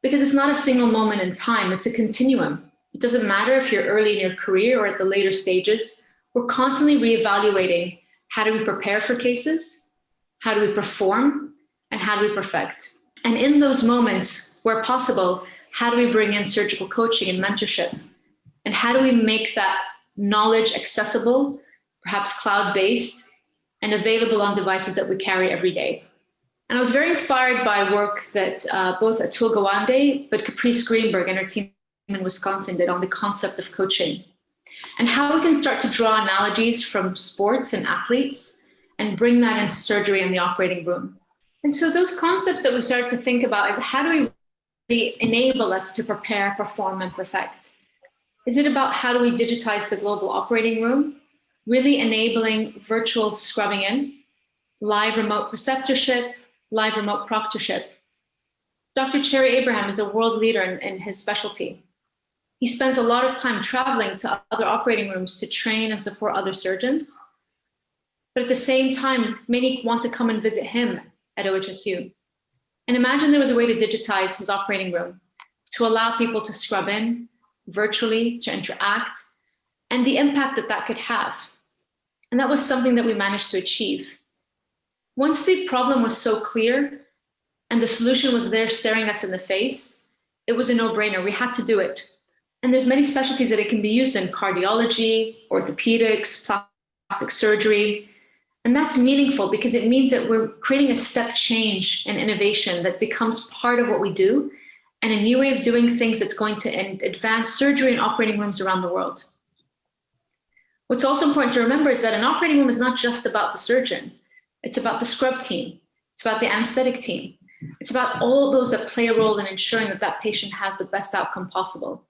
Because it's not a single moment in time, it's a continuum. It doesn't matter if you're early in your career or at the later stages. We're constantly reevaluating how do we prepare for cases, how do we perform, and how do we perfect? And in those moments, where possible, how do we bring in surgical coaching and mentorship? And how do we make that knowledge accessible, perhaps cloud-based, and available on devices that we carry every day? And I was very inspired by work that both Atul Gawande, but Caprice Greenberg and her team in Wisconsin did on the concept of coaching, and how we can start to draw analogies from sports and athletes and bring that into surgery in the operating room. And so those concepts that we started to think about is how do we really enable us to prepare, perform, and perfect? Is it about how do we digitize the global operating room, really enabling virtual scrubbing in, live remote preceptorship, live remote proctorship? Dr. Cherry Abraham is a world leader in his specialty. He spends a lot of time traveling to other operating rooms to train and support other surgeons. But at the same time, many want to come and visit him at OHSU. And imagine there was a way to digitize his operating room to allow people to scrub in, virtually, to interact, and the impact that that could have. And that was something that we managed to achieve. Once the problem was so clear and the solution was there staring us in the face, it was a no-brainer. We had to do it. And there's many specialties that it can be used in: cardiology, orthopedics, plastic surgery. And that's meaningful because it means that we're creating a step change in innovation that becomes part of what we do, and a new way of doing things that's going to advance surgery in operating rooms around the world. What's also important to remember is that an operating room is not just about the surgeon. It's about the scrub team. It's about the anesthetic team. It's about all those that play a role in ensuring that that patient has the best outcome possible.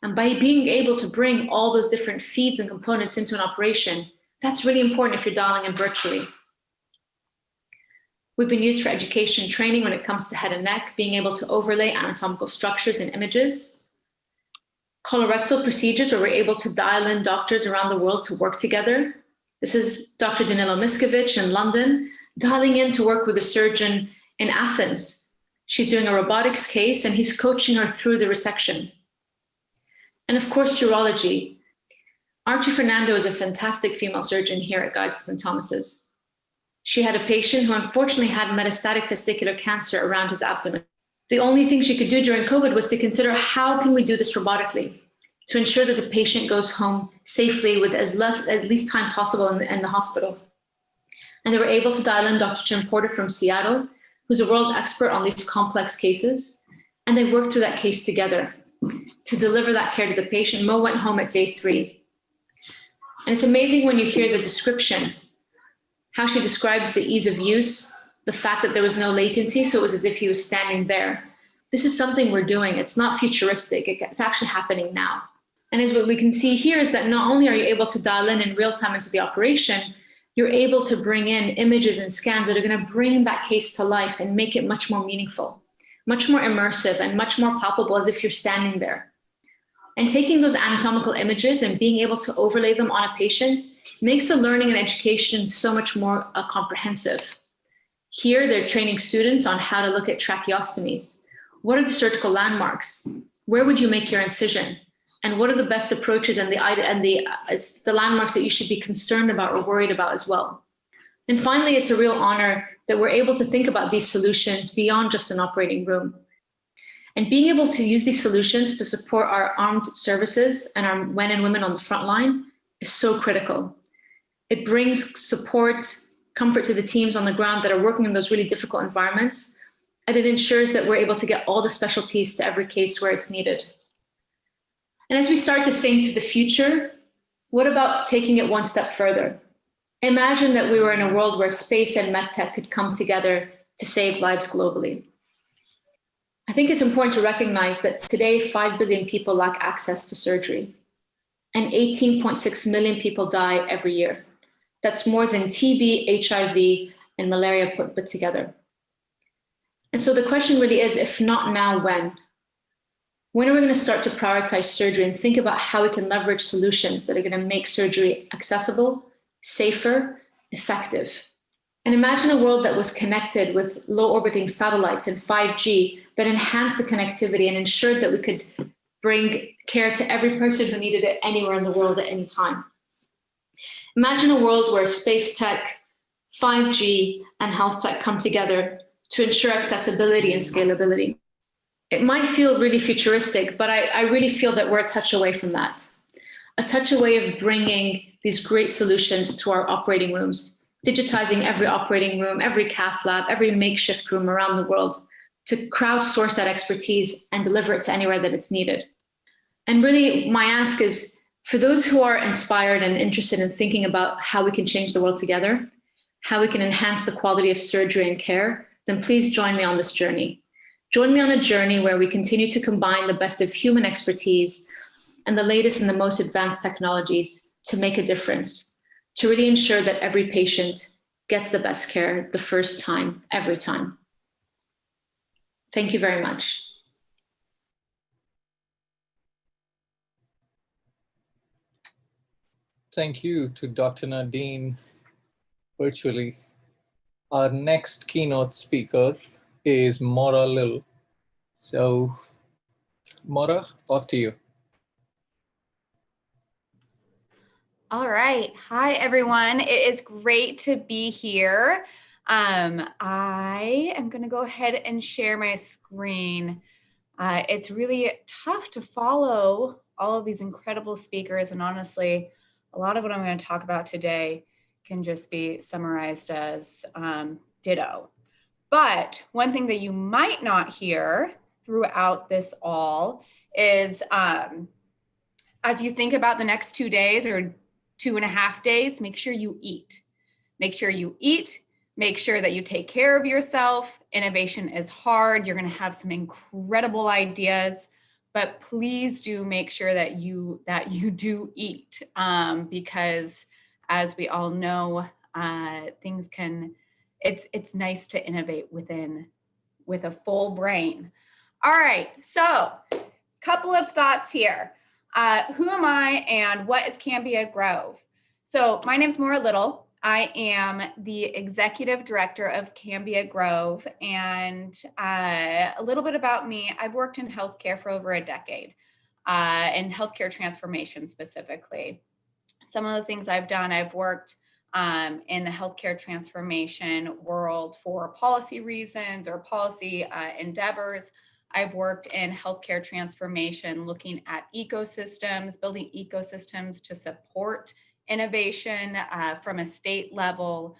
And by being able to bring all those different feeds and components into an operation, that's really important if you're dialing in virtually. We've been used for education training when it comes to head and neck, being able to overlay anatomical structures and images. Colorectal procedures where we're able to dial in doctors around the world to work together. This is Dr. Danilo Miskovic in London, dialing in to work with a surgeon in Athens. She's doing a robotics case and he's coaching her through the resection. And of course, urology. Archie Fernando is a fantastic female surgeon here at Guy's St. Thomas's. She had a patient who unfortunately had metastatic testicular cancer around his abdomen. The only thing she could do during COVID was to consider, how can we do this robotically to ensure that the patient goes home safely with as least time possible in the hospital. And they were able to dial in Dr. Jim Porter from Seattle, who's a world expert on these complex cases. And they worked through that case together to deliver that care to the patient. Mo went home at day 3. And it's amazing when you hear the description, how she describes the ease of use, the fact that there was no latency, so it was as if he was standing there. This is something we're doing. It's not futuristic. It's actually happening now. And as what we can see here is that not only are you able to dial in real time into the operation, you're able to bring in images and scans that are going to bring that case to life and make it much more meaningful, much more immersive, and much more palpable, as if you're standing there. And taking those anatomical images and being able to overlay them on a patient makes the learning and education so much more comprehensive. Here, they're training students on how to look at tracheostomies. What are the surgical landmarks? Where would you make your incision? And what are the best approaches and the landmarks that you should be concerned about or worried about as well? And finally, it's a real honor that we're able to think about these solutions beyond just an operating room. And being able to use these solutions to support our armed services and our men and women on the front line is so critical. It brings support, comfort to the teams on the ground that are working in those really difficult environments. And it ensures that we're able to get all the specialties to every case where it's needed. And as we start to think to the future, what about taking it one step further? Imagine that we were in a world where space and medtech could come together to save lives globally. I think it's important to recognize that today 5 billion people lack access to surgery, and 18.6 million people die every year. That's more than TB, HIV, and malaria put together. And so the question really is, if not now, when? When are we going to start to prioritize surgery and think about how we can leverage solutions that are going to make surgery accessible, safer, effective? And imagine a world that was connected with low orbiting satellites and 5G that enhanced the connectivity and ensured that we could bring care to every person who needed it anywhere in the world at any time. Imagine a world where space tech, 5G, and health tech come together to ensure accessibility and scalability. It might feel really futuristic, but I really feel that we're a touch away from that. A touch away of bringing these great solutions to our operating rooms, digitizing every operating room, every cath lab, every makeshift room around the world to crowdsource that expertise and deliver it to anywhere that it's needed. And really, my ask is, for those who are inspired and interested in thinking about how we can change the world together, how we can enhance the quality of surgery and care, then please join me on this journey. Join me on a journey where we continue to combine the best of human expertise and the latest and the most advanced technologies to make a difference, to really ensure that every patient gets the best care the first time, every time. Thank you very much.
Thank you to Dr. Nadine virtually. Our next keynote speaker is Maura Lil. So, Maura, off to you.
All right. Hi, everyone. It is great to be here. I am going to go ahead and share my screen. It's really tough to follow all of these incredible speakers. And honestly, a lot of what I'm going to talk about today can just be summarized as ditto. But one thing that you might not hear throughout this all is as you think about the next 2 days or 2.5 days, make sure you eat. Make sure you eat. Make sure that you take care of yourself. Innovation is hard. You're going to have some incredible ideas, but please do make sure that you do eat, because as we all know, things can. It's nice to innovate with a full brain. All right, so couple of thoughts here. Who am I and what is Cambia Grove? So my name is Maura Little. I am the executive director of Cambia Grove, and a little bit about me. I've worked in healthcare for over a decade, in healthcare transformation specifically. Some of the things I've done, I've worked in the healthcare transformation world for policy reasons or policy endeavors. I've worked in healthcare transformation, looking at ecosystems, building ecosystems to support innovation from a state level,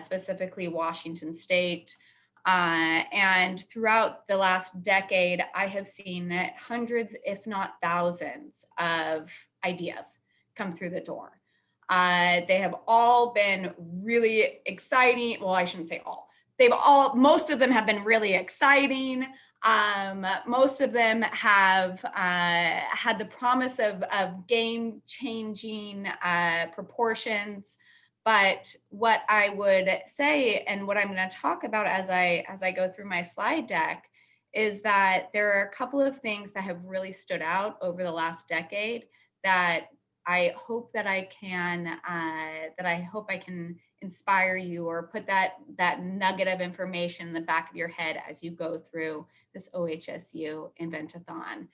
specifically Washington State. And throughout the last decade, I have seen hundreds, if not thousands, of ideas come through the door. They have all been really exciting. Well, I shouldn't say all. Most of them have been really exciting. Most of them have had the promise of game-changing proportions. But what I would say, and what I'm going to talk about as I go through my slide deck, is that there are a couple of things that have really stood out over the last decade that I hope that I can inspire you or put that nugget of information in the back of your head as you go through this OHSU Inventathon.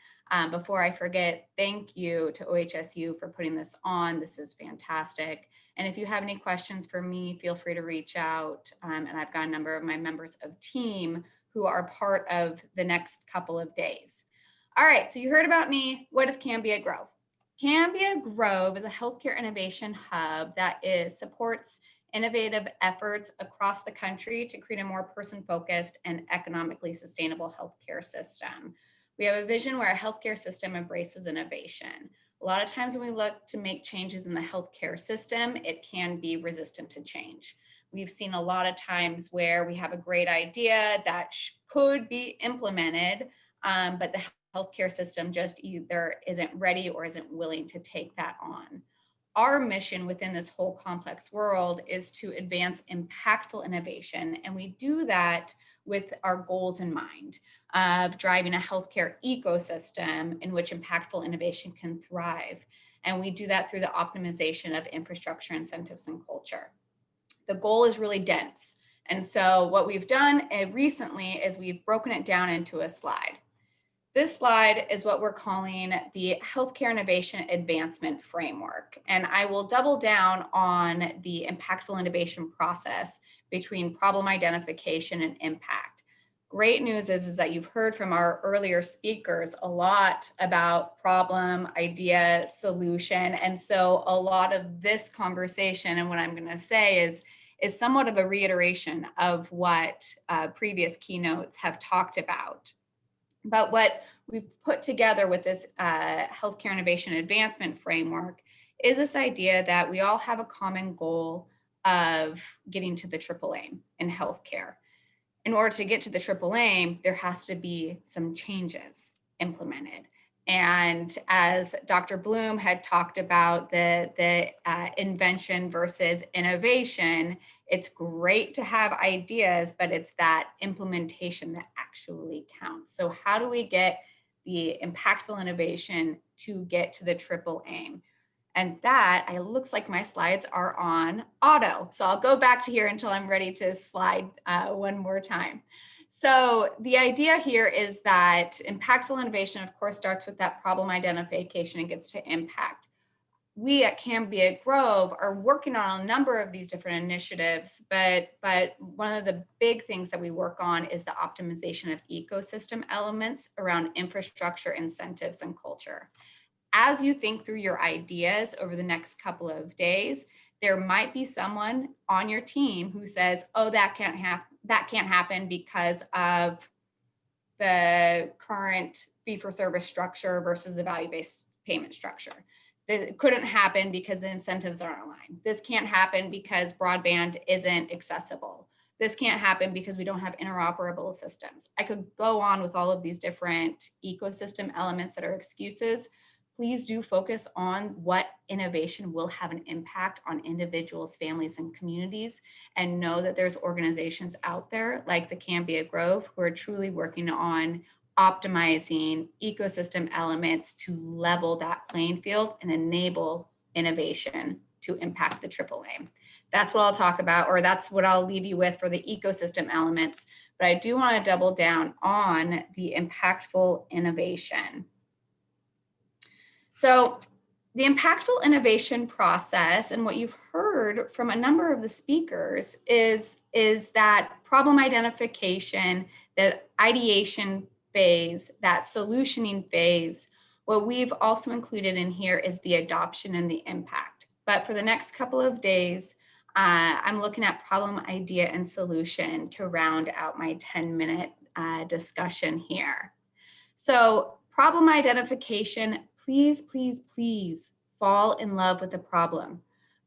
Before I forget, thank you to OHSU for putting this on. This is fantastic. And if you have any questions for me, feel free to reach out. And I've got a number of my members of team who are part of the next couple of days. All right, so you heard about me. What is Cambia Grove? Cambia Grove is a healthcare innovation hub that supports innovative efforts across the country to create a more person-focused and economically sustainable healthcare system. We have a vision where a healthcare system embraces innovation. A lot of times when we look to make changes in the healthcare system, it can be resistant to change. We've seen a lot of times where we have a great idea that could be implemented, but the healthcare system just either isn't ready or isn't willing to take that on. Our mission within this whole complex world is to advance impactful innovation, and we do that with our goals in mind of driving a healthcare ecosystem in which impactful innovation can thrive. And we do that through the optimization of infrastructure, incentives, and culture. The goal is really dense. And so what we've done recently is we've broken it down into a slide. This slide is what we're calling the Healthcare Innovation Advancement Framework. And I will double down on the impactful innovation process between problem identification and impact. Great news is that you've heard from our earlier speakers a lot about problem, idea, solution. And so a lot of this conversation and what I'm going to say is somewhat of a reiteration of what previous keynotes have talked about. But what we've put together with this Healthcare Innovation Advancement Framework is this idea that we all have a common goal of getting to the triple aim in healthcare. In order to get to the triple aim, there has to be some changes implemented. And as Dr. Bloom had talked about the invention versus innovation, it's great to have ideas, but it's that implementation that actually counts. So how do we get the impactful innovation to get to the triple aim? And that, it looks like my slides are on auto. So I'll go back to here until I'm ready to slide one more time. So the idea here is that impactful innovation, of course, starts with that problem identification and gets to impact. we at Cambia Grove are working on a number of these different initiatives, but one of the big things that we work on is the optimization of ecosystem elements around infrastructure, incentives, and culture. As you think through your ideas over the next couple of days, there might be someone on your team who says, oh, that can't happen because of the current fee-for-service structure versus the value-based payment structure. It couldn't happen because the incentives aren't aligned. This can't happen because broadband isn't accessible. This can't happen because we don't have interoperable systems. I could go on with all of these different ecosystem elements that are excuses. Please do focus on what innovation will have an impact on individuals, families, and communities, and know that there's organizations out there like the Cambia Grove who are truly working on optimizing ecosystem elements to level that playing field and enable innovation to impact the AAA. That's what I'll talk about, or that's what I'll leave you with for the ecosystem elements. But I do want to double down on the impactful innovation. So the impactful innovation process, and what you've heard from a number of the speakers, is that problem identification, that ideation phase, that solutioning phase. What we've also included in here is the adoption and the impact. But for the next couple of days, I'm looking at problem, idea, and solution to round out my 10-minute discussion here. So problem identification, please, please, please fall in love with the problem.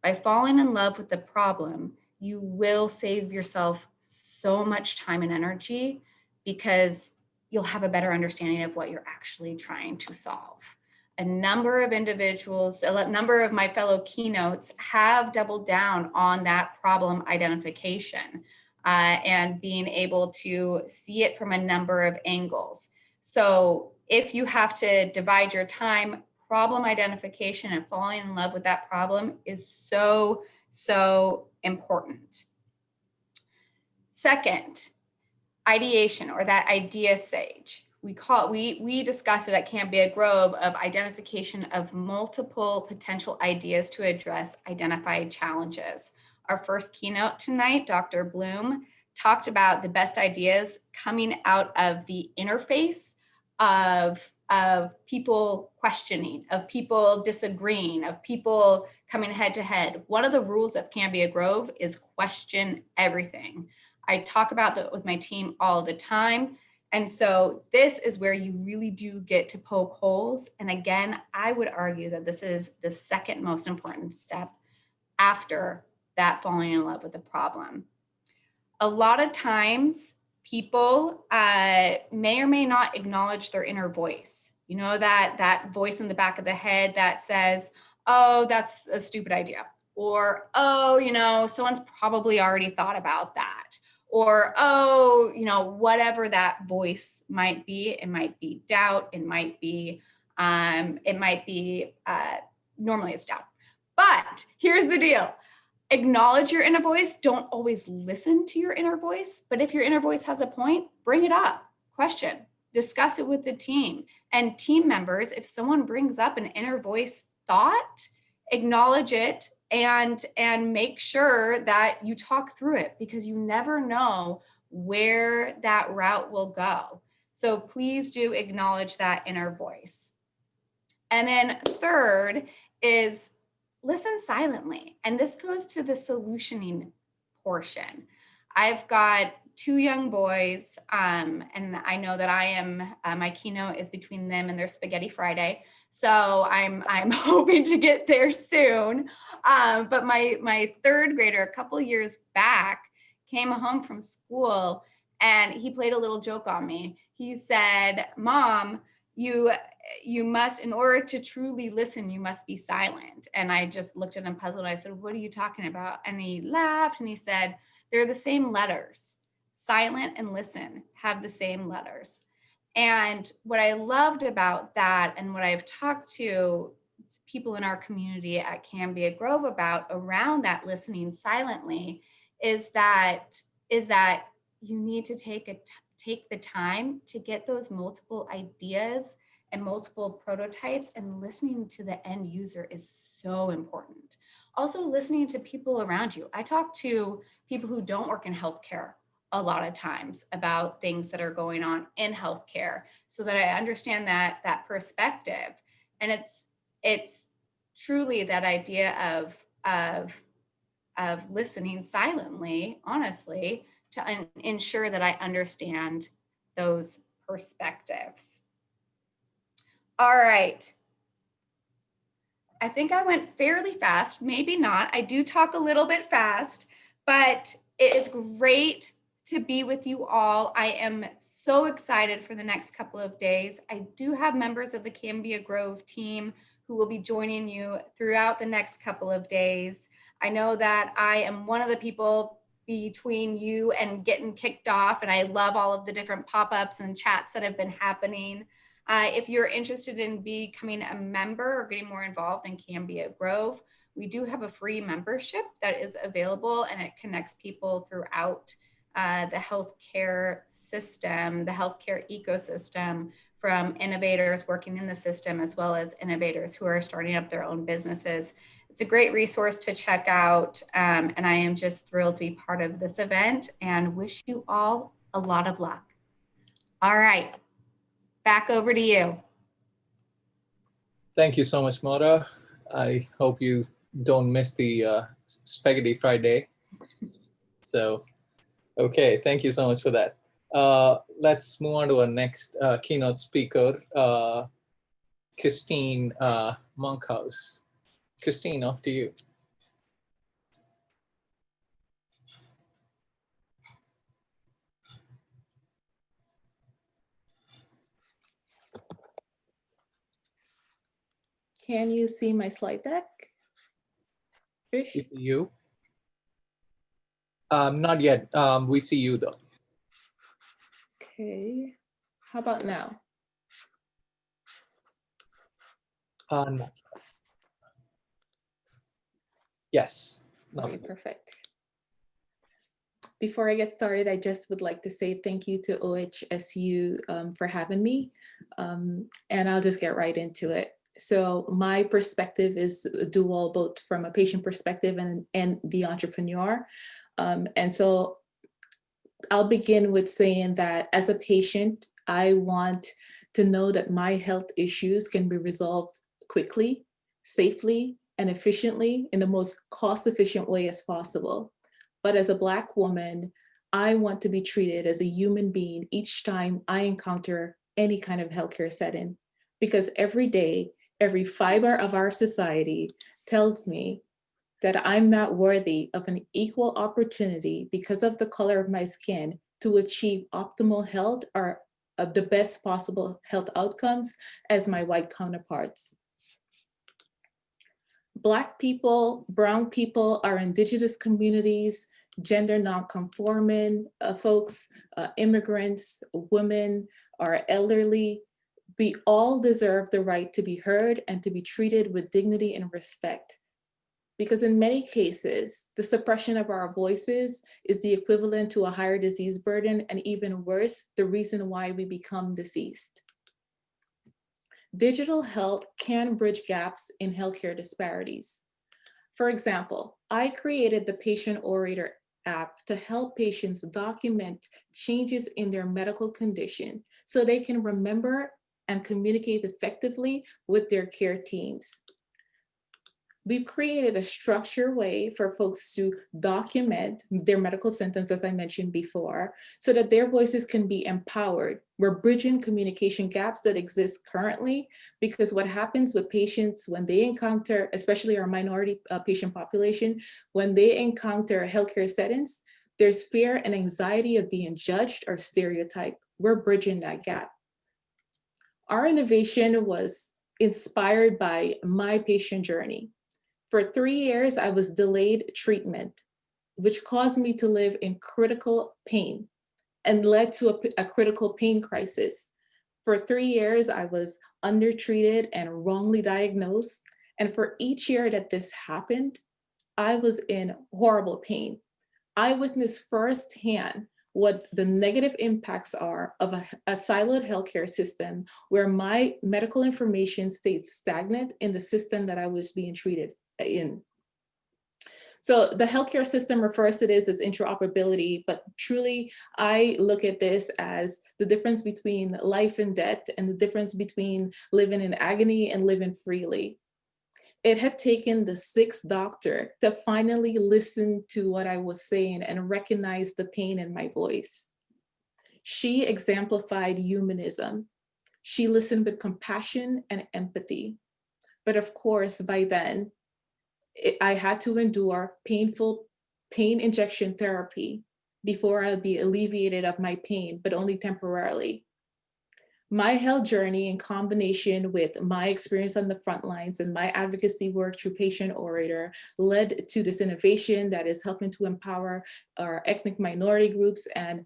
By falling in love with the problem, you will save yourself so much time and energy because you'll have a better understanding of what you're actually trying to solve. A number of individuals, a number of my fellow keynotes have doubled down on that problem identification and being able to see it from a number of angles. So if you have to divide your time, problem identification and falling in love with that problem is so, so important. Second, ideation, or that idea stage. We discussed it at Cambia Grove of identification of multiple potential ideas to address identified challenges. Our first keynote tonight, Dr. Bloom, talked about the best ideas coming out of the interface of people questioning, of people disagreeing, of people coming head to head. One of the rules of Cambia Grove is question everything. I talk about that with my team all the time. And so this is where you really do get to poke holes. And again, I would argue that this is the second most important step after that falling in love with the problem. A lot of times people may or may not acknowledge their inner voice. You know, that voice in the back of the head that says, oh, that's a stupid idea. Or, oh, you know, someone's probably already thought about that. Or, oh, you know, whatever that voice might be. It might be doubt. It might be normally it's doubt. But here's the deal. Acknowledge your inner voice. Don't always listen to your inner voice. But if your inner voice has a point, bring it up. Question. Discuss it with the team. And team members, if someone brings up an inner voice thought, acknowledge it and make sure that you talk through it, because you never know where that route will go. So please do acknowledge that inner voice. And then third is listen silently. And this goes to the solutioning portion. I've got 2 young boys, and I know that I am, my keynote is between them and their Spaghetti Friday. So I'm hoping to get there soon. But my 3rd grader a couple years back came home from school and he played a little joke on me. He said, Mom, you must, in order to truly listen, you must be silent. And I just looked at him puzzled. I said, what are you talking about? And he laughed and he said, they're the same letters. Silent and listen have the same letters. And what I loved about that, and what I've talked to people in our community at Cambia Grove about around that listening silently, is that you need to take the time to get those multiple ideas and multiple prototypes, and listening to the end user is so important. Also listening to people around you. I talk to people who don't work in healthcare a lot of times about things that are going on in healthcare so that I understand that perspective. And it's truly that idea of listening silently, honestly, to ensure that I understand those perspectives. All right. I think I went fairly fast, maybe not. I do talk a little bit fast, but it is great to be with you all. I am so excited for the next couple of days. I do have members of the Cambia Grove team who will be joining you throughout the next couple of days. I know that I am one of the people between you and getting kicked off, and I love all of the different pop-ups and chats that have been happening. If you're interested in becoming a member or getting more involved in Cambia Grove, we do have a free membership that is available, and it connects people throughout the healthcare system, the healthcare ecosystem, from innovators working in the system as well as innovators who are starting up their own businesses. It's a great resource to check out, and I am just thrilled to be part of this event and wish you all a lot of luck. All right, back over to you.
Thank you so much, Maura. I hope you don't miss the Spaghetti Friday. So, okay, thank you so much for that. Let's move on to our next keynote speaker, Kistein Monkhouse. Kistein, off to you.
Can you see my slide deck? Fish?
We see you. Not yet. We see you though.
Okay. How about now?
No. Yes.
Okay, perfect. Before I get started, I just would like to say thank you to OHSU for having me, and I'll just get right into it. So my perspective is dual, both from a patient perspective and the entrepreneur. And so I'll begin with saying that as a patient, I want to know that my health issues can be resolved quickly, safely, and efficiently in the most cost-efficient way as possible. But as a Black woman, I want to be treated as a human being each time I encounter any kind of healthcare setting, because every day, every fiber of our society tells me that I'm not worthy of an equal opportunity because of the color of my skin to achieve optimal health or the best possible health outcomes as my white counterparts. Black people, brown people, our indigenous communities, gender non-conforming folks, immigrants, women, our elderly, we all deserve the right to be heard and to be treated with dignity and respect. Because in many cases, the suppression of our voices is the equivalent to a higher disease burden, and even worse, the reason why we become deceased. Digital health can bridge gaps in healthcare disparities. For example, I created the Patient Orator app to help patients document changes in their medical condition so they can remember and communicate effectively with their care teams. We've created a structured way for folks to document their medical symptoms, as I mentioned before, so that their voices can be empowered. We're bridging communication gaps that exist currently, because what happens with patients when they encounter, especially our minority patient population, when they encounter healthcare settings, there's fear and anxiety of being judged or stereotyped. We're bridging that gap. Our innovation was inspired by my patient journey. For 3 years, I was delayed treatment, which caused me to live in critical pain and led to a critical pain crisis. For 3 years, I was undertreated and wrongly diagnosed. And for each year that this happened, I was in horrible pain. I witnessed firsthand what the negative impacts are of a siloed healthcare system where my medical information stayed stagnant in the system that I was being treated in. So the healthcare system refers to this as interoperability, but truly I look at this as the difference between life and death and the difference between living in agony and living freely. It had taken the sixth doctor to finally listen to what I was saying and recognize the pain in my voice. She exemplified humanism. She listened with compassion and empathy. But of course, by then, I had to endure painful pain injection therapy before I'd be alleviated of my pain, but only temporarily. My health journey, in combination with my experience on the front lines and my advocacy work through Patient Orator, led to this innovation that is helping to empower our ethnic minority groups and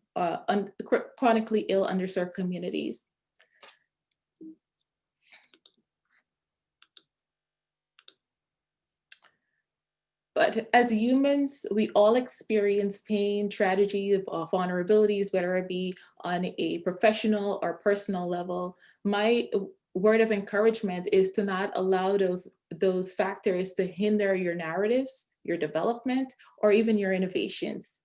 chronically ill underserved communities. But as humans, we all experience pain, tragedy of vulnerabilities, whether it be on a professional or personal level. My word of encouragement is to not allow those factors to hinder your narratives, your development, or even your innovations.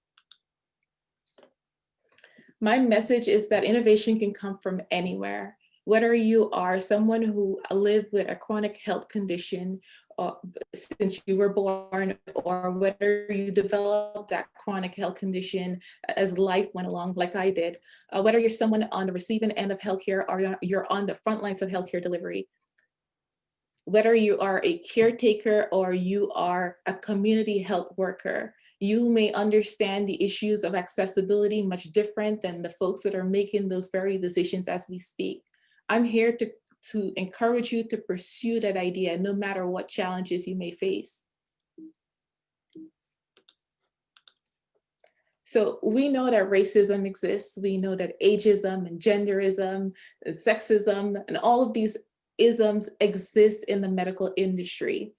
My message is that innovation can come from anywhere. Whether you are someone who lives with a chronic health condition since you were born, or whether you developed that chronic health condition as life went along, like I did, whether you're someone on the receiving end of healthcare or you're on the front lines of healthcare delivery, whether you are a caretaker or you are a community health worker, you may understand the issues of accessibility much different than the folks that are making those very decisions as we speak. I'm here to encourage you to pursue that idea, no matter what challenges you may face. So we know that racism exists. We know that ageism and genderism, and sexism, and all of these isms exist in the medical industry.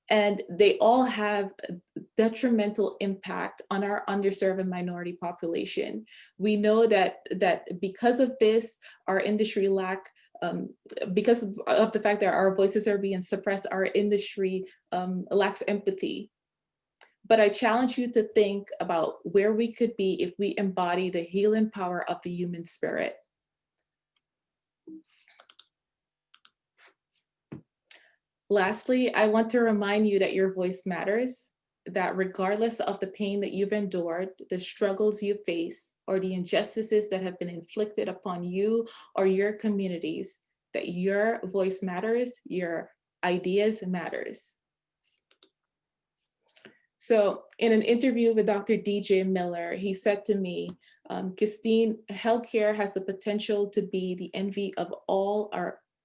And they all have a detrimental impact on our underserved and minority population. We know that because of this, our industry because of the fact that our voices are being suppressed, our industry lacks empathy. But I challenge you to think about where we could be if we embody the healing power of the human spirit. Lastly, I want to remind you that your voice matters, that regardless of the pain that you've endured, the struggles you face, or the injustices that have been inflicted upon you or your communities, that your voice matters, your ideas matters. So in an interview with Dr. DJ Miller, he said to me, Kistein, healthcare has the potential to be the envy of all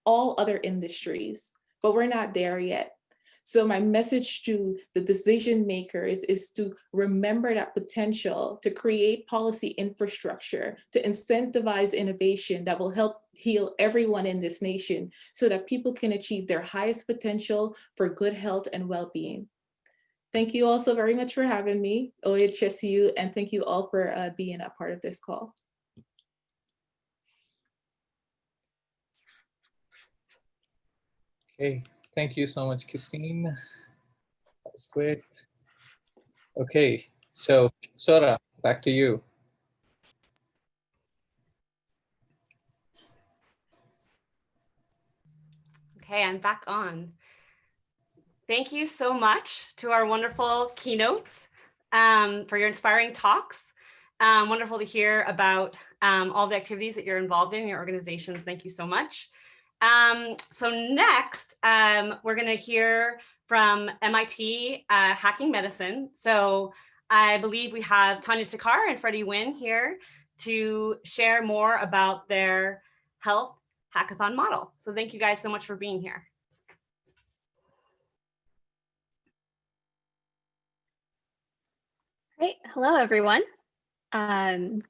other industries, but we're not there yet. So my message to the decision makers is to remember that potential, to create policy infrastructure, to incentivize innovation that will help heal everyone in this nation so that people can achieve their highest potential for good health and well-being. Thank you all so very much for having me, OHSU, and thank you all for being a part of this call.
Okay, thank you so much, Kistein. That was great. Okay, so Sora, back to you.
Okay, I'm back on. Thank you so much to our wonderful keynotes for your inspiring talks. Wonderful to hear about all the activities that you're involved in your organizations. Thank you so much. So next, we're going to hear from MIT Hacking Medicine. So I believe we have Tanya Takar and Freddie Nguyen here to share more about their health hackathon model. So thank you guys so much for being here.
Great. Hello, everyone. I'm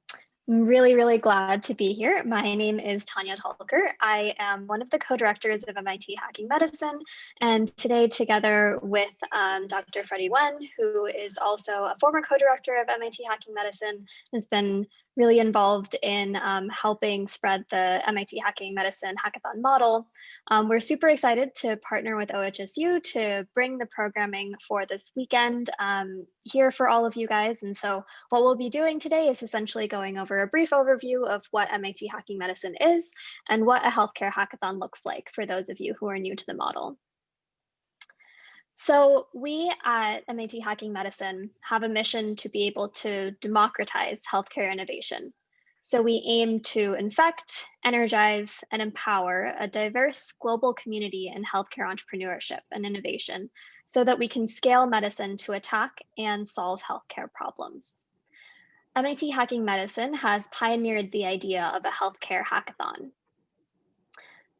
really glad to be here. My name is Tanya Talker. I am one of the co-directors of MIT Hacking Medicine. And today, together with Dr. Freddie Nguyen, who is also a former co-director of MIT Hacking Medicine, has been really involved in helping spread the MIT Hacking Medicine Hackathon model. We're super excited to partner with OHSU to bring the programming for this weekend here for all of you guys. And so what we'll be doing today is essentially going over a brief overview of what MIT Hacking Medicine is and what a healthcare hackathon looks like for those of you who are new to the model. So we at MIT Hacking Medicine have a mission to be able to democratize healthcare innovation. So we aim to infect, energize, and empower a diverse global community in healthcare entrepreneurship and innovation so that we can scale medicine to attack and solve healthcare problems. MIT Hacking Medicine has pioneered the idea of a healthcare hackathon.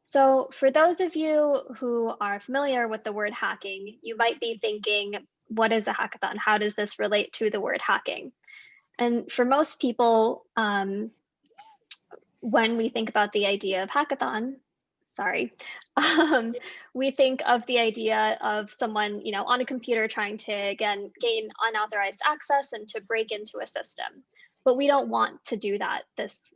So for those of you who are familiar with the word hacking, you might be thinking, what is a hackathon? How does this relate to the word hacking? And for most people, when we think about the idea of hackathon, we think of the idea of someone, on a computer trying to, gain unauthorized access and to break into a system. But we don't want to do that this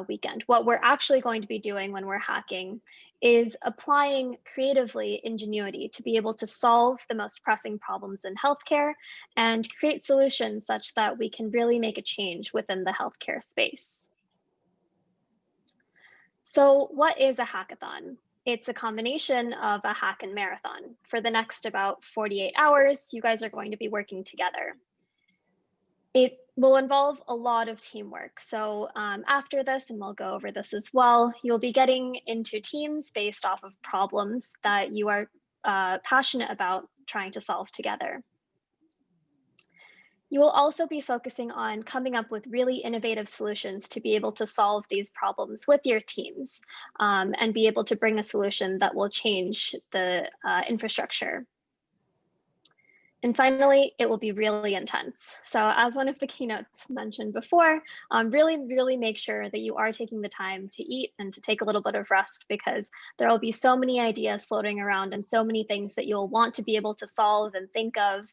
weekend. What we're actually going to be doing when we're hacking is applying creatively ingenuity to be able to solve the most pressing problems in healthcare and create solutions such that we can really make a change within the healthcare space. So what is a hackathon? It's a combination of a hack and marathon. For the next about 48 hours, you guys are going to be working together. It will involve a lot of teamwork. So after this, and we'll go over this as well, you'll be getting into teams based off of problems that you are passionate about trying to solve together. You will also be focusing on coming up with really innovative solutions to be able to solve these problems with your teams and be able to bring a solution that will change the infrastructure. And finally, it will be really intense. So as one of the keynotes mentioned before, really make sure that you are taking the time to eat and to take a little bit of rest, because there will be so many ideas floating around and so many things that you'll want to be able to solve and think of.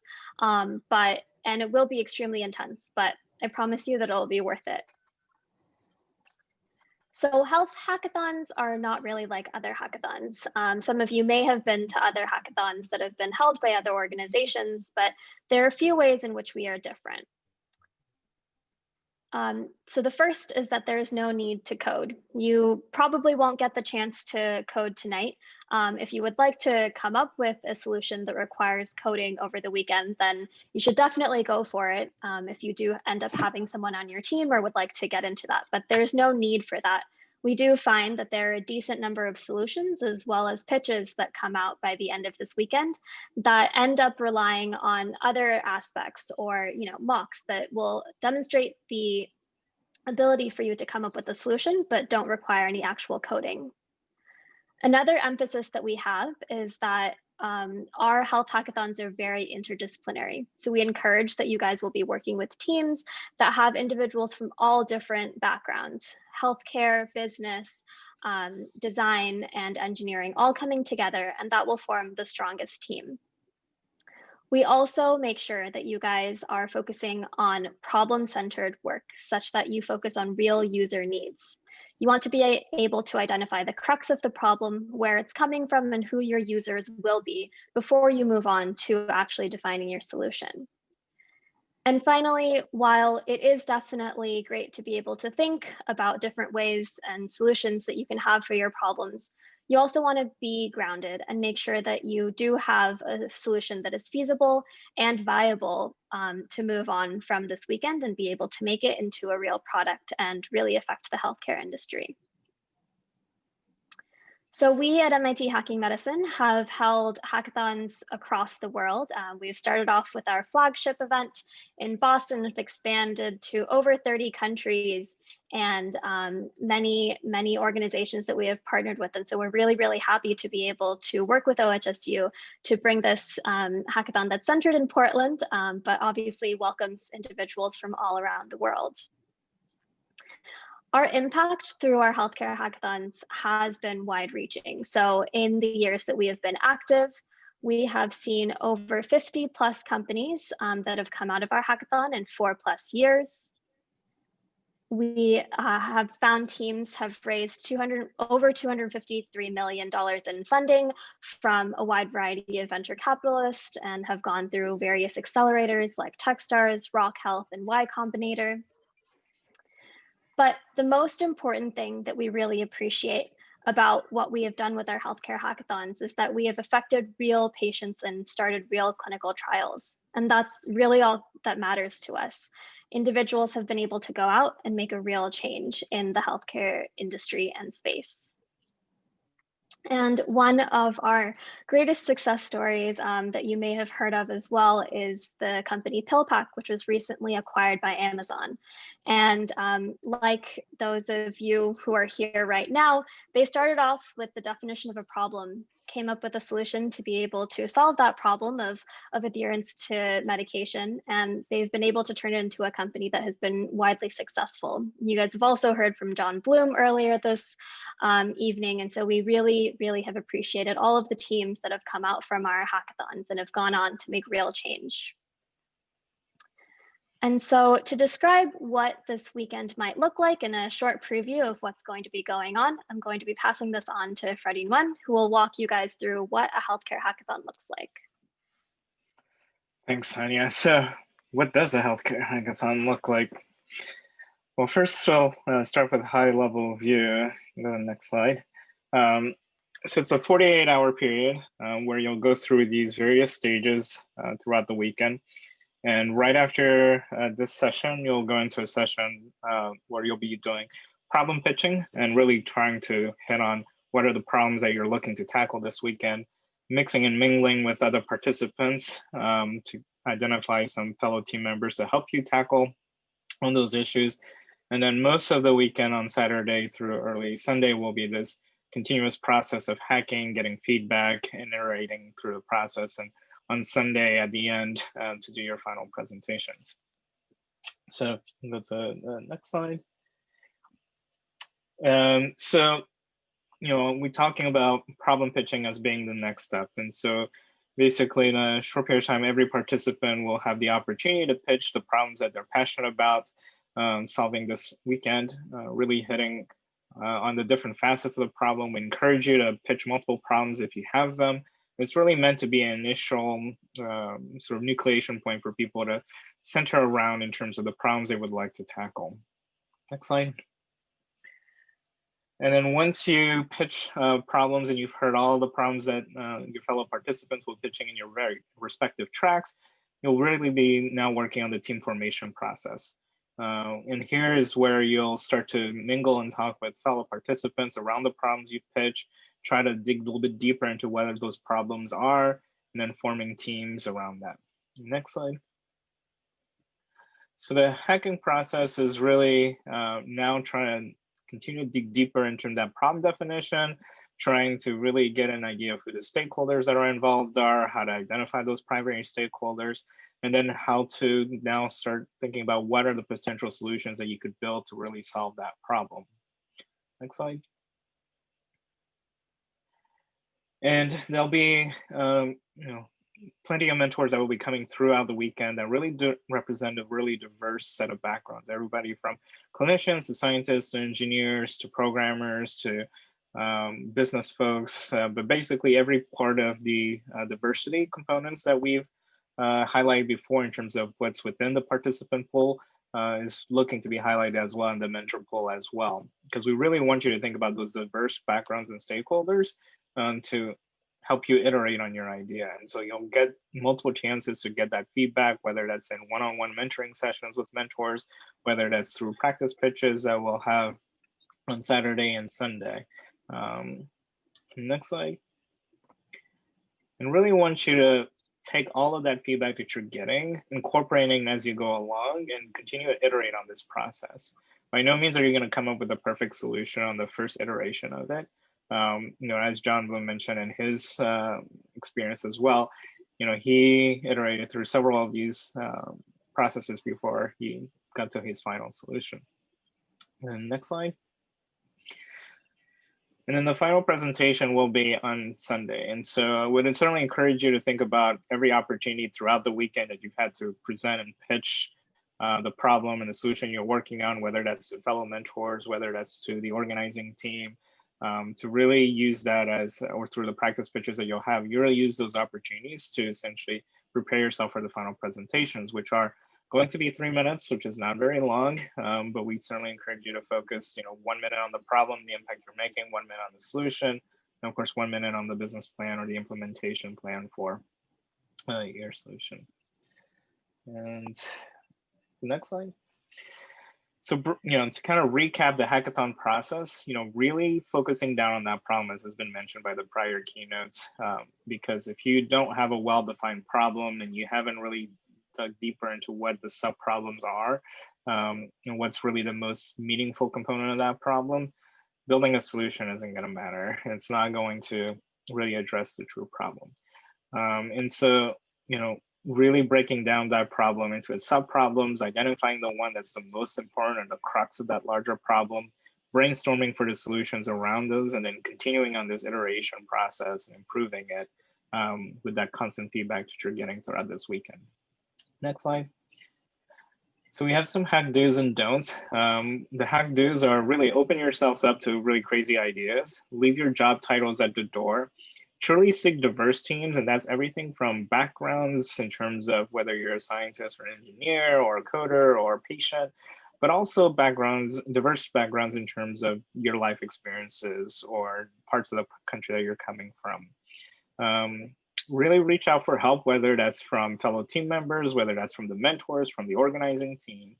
And it will be extremely intense, but I promise you that it'll be worth it. So health hackathons are not really like other hackathons. Some of you may have been to other hackathons that have been held by other organizations, but there are a few ways in which we are different. So the first is that there's no need to code. You probably won't get the chance to code tonight. If you would like to come up with a solution that requires coding over the weekend, then you should definitely go for it if you do end up having someone on your team or would like to get into that. But there's no need for that. We do find that there are a decent number of solutions as well as pitches that come out by the end of this weekend that end up relying on other aspects or mocks that will demonstrate the ability for you to come up with a solution but don't require any actual coding. Another emphasis that we have is that our health hackathons are very interdisciplinary. So we encourage that you guys will be working with teams that have individuals from all different backgrounds, healthcare, business, design, and engineering, all coming together, and that will form the strongest team. We also make sure that you guys are focusing on problem-centered work such that you focus on real user needs. You want to be able to identify the crux of the problem, where it's coming from, and who your users will be before you move on to actually defining your solution. And finally, while it is definitely great to be able to think about different ways and solutions that you can have for your problems, you also want to be grounded and make sure that you do have a solution that is feasible and viable to move on from this weekend and be able to make it into a real product and really affect the healthcare industry. So we at MIT Hacking Medicine have held hackathons across the world. We've started off with our flagship event in Boston, have expanded to over 30 countries and many organizations that we have partnered with. And so we're really happy to be able to work with OHSU to bring this hackathon that's centered in Portland, but obviously welcomes individuals from all around the world. Our impact through our healthcare hackathons has been wide-reaching. So in the years that we have been active, we have seen over 50 plus companies that have come out of our hackathon in 4+ years. we have found teams have raised over $253 million in funding from a wide variety of venture capitalists and have gone through various accelerators like Techstars, Rock Health, and Y Combinator. But the most important thing that we really appreciate about what we have done with our healthcare hackathons is that we have affected real patients and started real clinical trials. And that's really all that matters to us. Individuals have been able to go out and make a real change in the healthcare industry and space. And one of our greatest success stories that you may have heard of as well is the company PillPack, which was recently acquired by Amazon. And like those of you who are here right now, they started off with the definition of a problem, came up with a solution to be able to solve that problem of adherence to medication. And they've been able to turn it into a company that has been widely successful. You guys have also heard from Jon Bloom earlier this evening. And so we really have appreciated all of the teams that have come out from our hackathons and have gone on to make real change. And so to describe what this weekend might look like in a short preview of what's going to be going on, I'm going to be passing this on to Freddie Nguyen, who will walk you guys through what a healthcare hackathon looks like.
Thanks, Tanya. So what does a healthcare hackathon look like? Well, first I'll start with a high-level view. Go to the next slide. So it's a 48-hour period where you'll go through these various stages throughout the weekend. And right after this session, you'll go into a session where you'll be doing problem pitching and really trying to hit on what are the problems that you're looking to tackle this weekend, mixing and mingling with other participants to identify some fellow team members to help you tackle on those issues. And then most of the weekend on Saturday through early Sunday will be this continuous process of hacking, getting feedback, and iterating through the process. And on Sunday at the end to do your final presentations. So that's the next slide. So, we're talking about problem pitching as being the next step. And so basically in a short period of time, every participant will have the opportunity to pitch the problems that they're passionate about solving this weekend, really hitting on the different facets of the problem. We encourage you to pitch multiple problems if you have them. It's really meant to be an initial sort of nucleation point for people to center around in terms of the problems they would like to tackle. Next slide. And then once you pitch problems and you've heard all the problems that your fellow participants will be pitching in your very respective tracks, you'll really be now working on the team formation process. And here is where you'll start to mingle and talk with fellow participants around the problems you pitch, try to dig a little bit deeper into whether those problems are, and then forming teams around that. Next slide. So the hacking process is really now trying to continue to dig deeper into that problem definition, trying to really get an idea of who the stakeholders that are involved are, how to identify those primary stakeholders, and then how to now start thinking about what are the potential solutions that you could build to really solve that problem. Next slide. And there'll be plenty of mentors that will be coming throughout the weekend that really do represent a really diverse set of backgrounds. Everybody from clinicians to scientists to engineers to programmers to business folks, but basically every part of the diversity components that we've highlighted before in terms of what's within the participant pool is looking to be highlighted as well in the mentor pool as well, because we really want you to think about those diverse backgrounds and stakeholders to help you iterate on your idea. And so you'll get multiple chances to get that feedback, whether that's in one-on-one mentoring sessions with mentors, whether that's through practice pitches that we'll have on Saturday and Sunday. Next slide. And really want you to take all of that feedback that you're getting, incorporating as you go along, and continue to iterate on this process. By no means are you going to come up with a perfect solution on the first iteration of it. As Jon Bloom mentioned in his experience as well, he iterated through several of these processes before he got to his final solution. And next slide. And then the final presentation will be on Sunday. And so I would certainly encourage you to think about every opportunity throughout the weekend that you've had to present and pitch the problem and the solution you're working on, whether that's to fellow mentors, whether that's to the organizing team, to really use that as, or through the practice pitches that you'll have, you really use those opportunities to essentially prepare yourself for the final presentations, which are going to be 3 minutes, which is not very long, but we certainly encourage you to focus, 1 minute on the problem, the impact you're making, 1 minute on the solution, and of course, 1 minute on the business plan or the implementation plan for your solution. And the next slide. So, to kind of recap the hackathon process, really focusing down on that problem, as has been mentioned by the prior keynotes, because if you don't have a well-defined problem and you haven't really dug deeper into what the sub-problems are, and what's really the most meaningful component of that problem, building a solution isn't going to matter. It's not going to really address the true problem. And so, really breaking down that problem into its sub-problems, identifying the one that's the most important and the crux of that larger problem, brainstorming for the solutions around those, and then continuing on this iteration process and improving it with that constant feedback that you're getting throughout this weekend. Next slide. So we have some hack do's and don'ts. The hack do's are really open yourselves up to really crazy ideas, leave your job titles at the door, truly seek diverse teams, and that's everything from backgrounds in terms of whether you're a scientist or an engineer or a coder or a patient, but also diverse backgrounds in terms of your life experiences or parts of the country that you're coming from. Really reach out for help, whether that's from fellow team members, whether that's from the mentors, from the organizing team.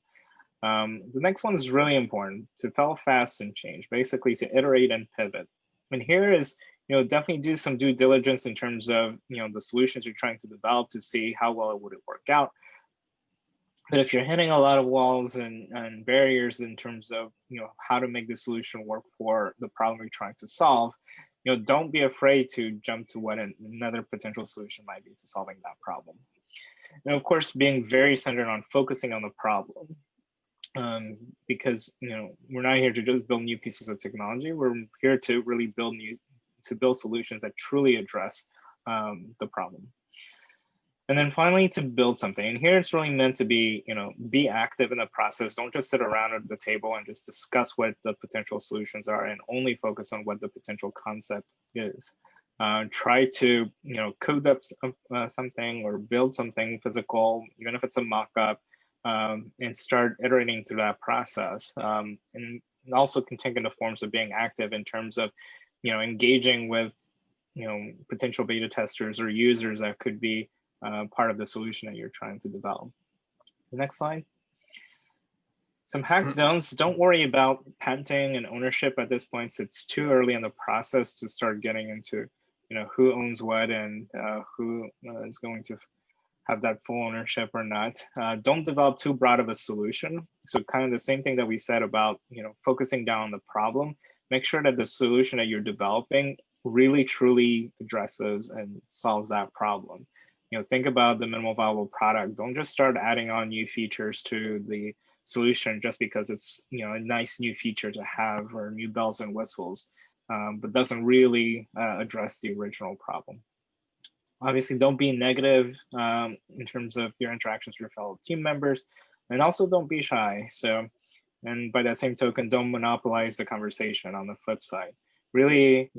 The next one is really important, to fail fast and change, basically to iterate and pivot. And here is, definitely do some due diligence in terms of, the solutions you're trying to develop to see how well it would work out. But if you're hitting a lot of walls and barriers in terms of, how to make the solution work for the problem you're trying to solve, don't be afraid to jump to what another potential solution might be to solving that problem. And of course, being very centered on focusing on the problem. Because, we're not here to just build new pieces of technology. We're here to really build solutions that truly address the problem. And then finally, to build something. And here it's really meant to be, be active in the process. Don't just sit around at the table and just discuss what the potential solutions are and only focus on what the potential concept is. Try to, code up something or build something physical, even if it's a mock-up, and start iterating through that process. And also can take into forms of being active in terms of, engaging with, potential beta testers or users that could be part of the solution that you're trying to develop. The next slide. Some hack don'ts. Don't worry about patenting and ownership at this point. It's too early in the process to start getting into, who owns what and who is going to have that full ownership or not. Don't develop too broad of a solution. So kind of the same thing that we said about, focusing down on the problem. Make sure that the solution that you're developing really truly addresses and solves that problem. Think about the minimal viable product. Don't just start adding on new features to the solution just because it's, a nice new feature to have or new bells and whistles, but doesn't really address the original problem. Obviously, don't be negative in terms of your interactions with your fellow team members, and also don't be shy. So, and by that same token, don't monopolize the conversation on the flip side. Really,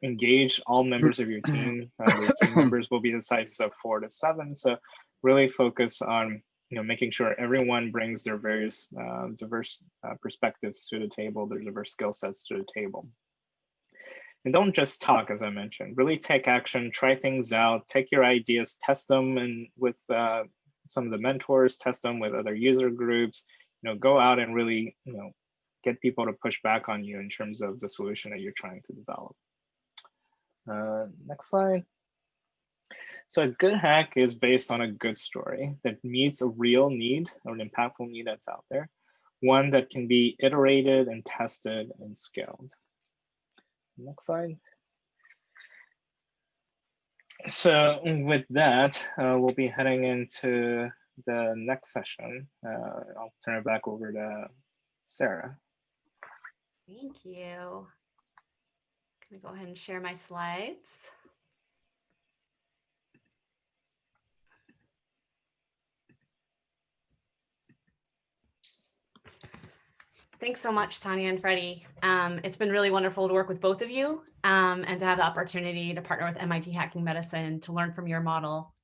engage all members of your team. Your team members will be the sizes of 4 to 7. So really focus on, making sure everyone brings their various diverse perspectives to the table, their diverse skill sets to the table. And don't just talk, as I mentioned. Really take action, try things out, take your ideas, test them and with some of the mentors, test them with other user groups, go out and really, get people to push back on you in terms of the solution that you're trying to develop. Next slide. So a good hack is based on a good story that meets a real need or an impactful need that's out there, one that can be iterated and tested and scaled. Next slide. So with that, we'll be heading into the next session. I'll turn it back over to Sarah.
Thank you. I'm gonna go ahead and share my slides. Thanks so much, Tanya and Freddie. It's been really wonderful to work with both of you and to have the opportunity to partner with MIT Hacking Medicine to learn from your model.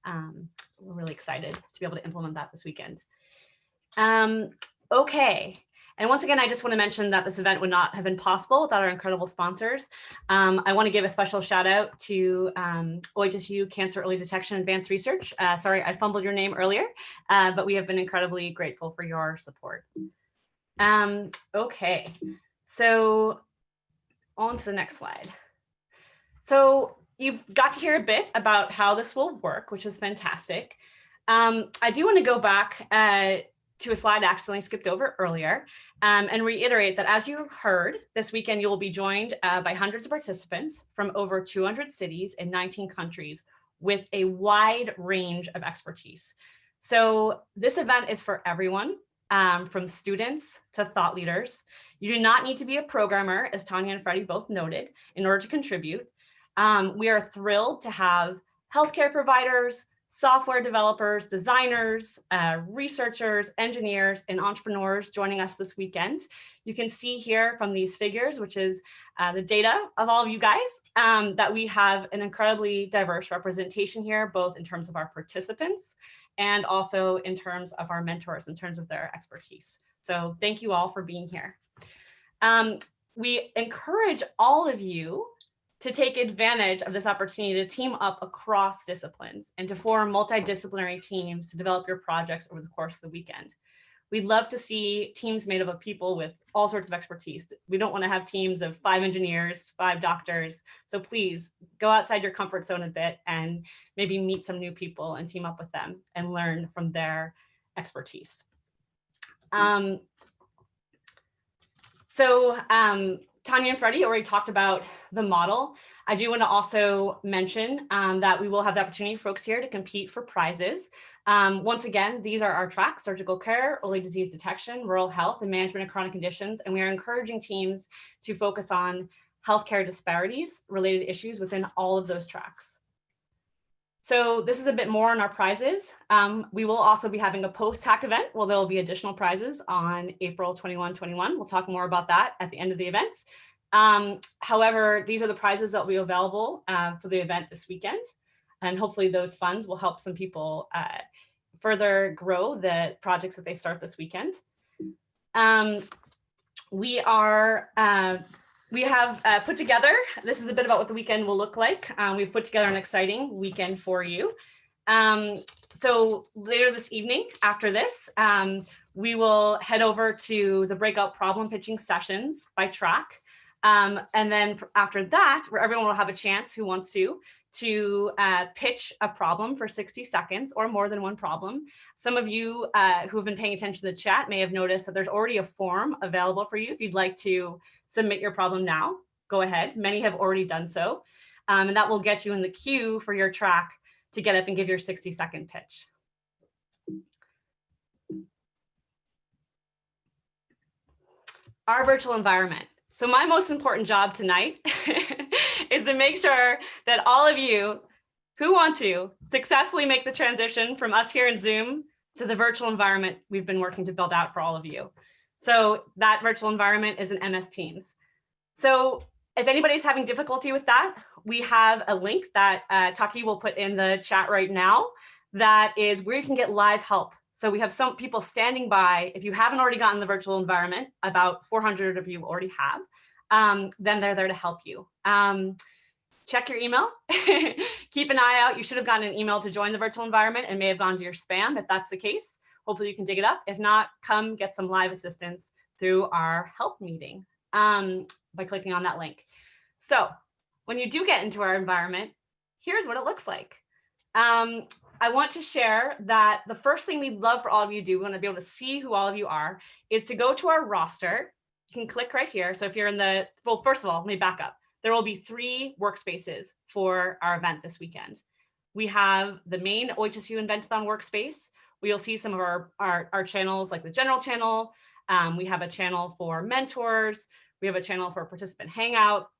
We're really excited to be able to implement that this weekend. Okay. And once again, I just want to mention that this event would not have been possible without our incredible sponsors. I want to give a special shout out to OHSU Cancer Early Detection Advanced Research. Sorry, I fumbled your name earlier, but we have been incredibly grateful for your support. Okay, so on to the next slide. So you've got to hear a bit about how this will work, which is fantastic. I do want to go back to a slide I accidentally skipped over earlier and reiterate that as you heard, this weekend you will be joined by hundreds of participants from over 200 cities in 19 countries with a wide range of expertise. So this event is for everyone, from students to thought leaders. You do not need to be a programmer, as Tanya and Freddie both noted, in order to contribute. We are thrilled to have healthcare providers, software developers, designers, researchers, engineers, and entrepreneurs joining us this weekend. You can see here from these figures, which is the data of all of you guys, that we have an incredibly diverse representation here, both in terms of our participants and also in terms of our mentors, in terms of their expertise. So thank you all for being here. We encourage all of you to take advantage of this opportunity to team up across disciplines and to form multidisciplinary teams to develop your projects over the course of the weekend. We'd love to see teams made up of people with all sorts of expertise. We don't want to have teams of 5 engineers, 5 doctors. So please go outside your comfort zone a bit and maybe meet some new people and team up with them and learn from their expertise. Tanya and Freddie already talked about the model. I do want to also mention that we will have the opportunity for folks here to compete for prizes. Once again, these are our tracks: surgical care, early disease detection, rural health, and management of chronic conditions. And we are encouraging teams to focus on healthcare disparities related issues within all of those tracks. So this is a bit more on our prizes. We will also be having a post-hack event where there will be additional prizes on April 21. We'll talk more about that at the end of the event. However, these are the prizes that will be available for the event this weekend. And hopefully those funds will help some people further grow the projects that they start this weekend. We have put together, this is a bit about what the weekend will look like. We've put together an exciting weekend for you. So later this evening, after this, we will head over to the breakout problem pitching sessions by track. And then after that, where everyone will have a chance who wants to pitch a problem for 60 seconds or more than one problem. Some of you who have been paying attention to the chat may have noticed that there's already a form available for you if you'd like to submit your problem now. Go ahead. Many have already done so. And that will get you in the queue for your track to get up and give your 60-second pitch. Our virtual environment. So my most important job tonight is to make sure that all of you who want to successfully make the transition from us here in Zoom to the virtual environment we've been working to build out for all of you. So that virtual environment is an MS Teams. So if anybody's having difficulty with that, we have a link that Taki will put in the chat right now that is where you can get live help. So we have some people standing by. If you haven't already gotten the virtual environment, about 400 of you already have, then they're there to help you. Check your email. Keep an eye out. You should have gotten an email to join the virtual environment and may have gone to your spam. If that's the case, hopefully you can dig it up. If not, come get some live assistance through our help meeting by clicking on that link. So when you do get into our environment, here's what it looks like. I want to share that the first thing we'd love for all of you to do, we want to be able to see who all of you are, is to go to our roster. You can click right here. So if you're in the, well, first of all, let me back up. There will be 3 workspaces for our event this weekend. We have the main OHSU Inventathon workspace. We'll see some of our channels like the general channel. We have a channel for mentors. We have a channel for participant hangout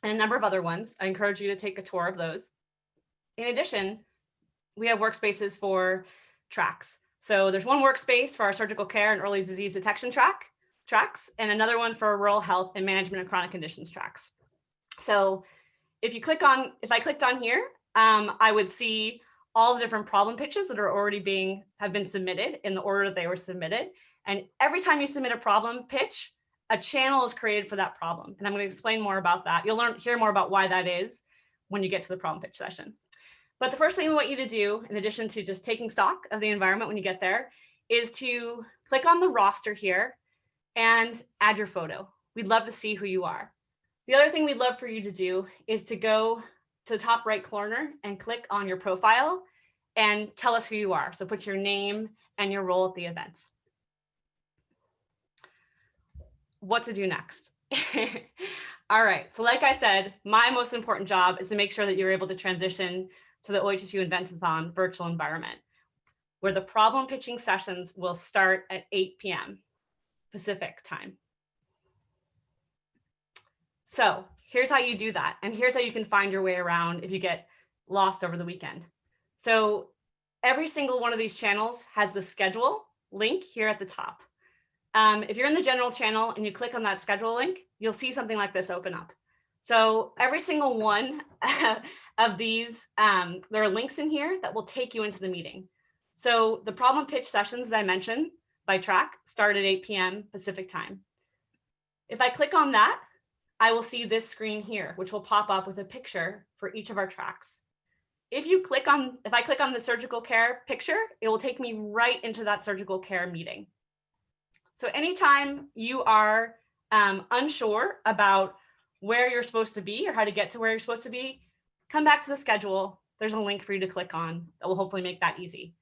and a number of other ones. I encourage you to take a tour of those. In addition, we have workspaces for tracks. So there's one workspace for our surgical care and early disease detection track. tracks and another one for rural health and management of chronic conditions tracks. So if I clicked on here, I would see all the different problem pitches that are already have been submitted in the order that they were submitted. And every time you submit a problem pitch, a channel is created for that problem. And I'm going to explain more about that. You'll hear more about why that is when you get to the problem pitch session. But the first thing we want you to do, in addition to just taking stock of the environment when you get there, is to click on the roster here and add your photo. We'd love to see who you are. The other thing we'd love for you to do is to go to the top right corner and click on your profile and tell us who you are. So put your name and your role at the event. What to do next? All right, so like I said, my most important job is to make sure that you're able to transition to the OHSU Invent-A-Thon virtual environment, where the problem pitching sessions will start at 8 p.m. Pacific time. So here's how you do that. And here's how you can find your way around if you get lost over the weekend. So every single one of these channels has the schedule link here at the top. If you're in the general channel and you click on that schedule link, you'll see something like this open up. So every single one of these, there are links in here that will take you into the meeting. So the problem pitch sessions, as I mentioned, by track, start at 8 p.m. Pacific time. If I click on that, I will see this screen here, which will pop up with a picture for each of our tracks. If I click on the surgical care picture, it will take me right into that surgical care meeting. So anytime you are unsure about where you're supposed to be or how to get to where you're supposed to be, come back to the schedule. There's a link for you to click on that will hopefully make that easy.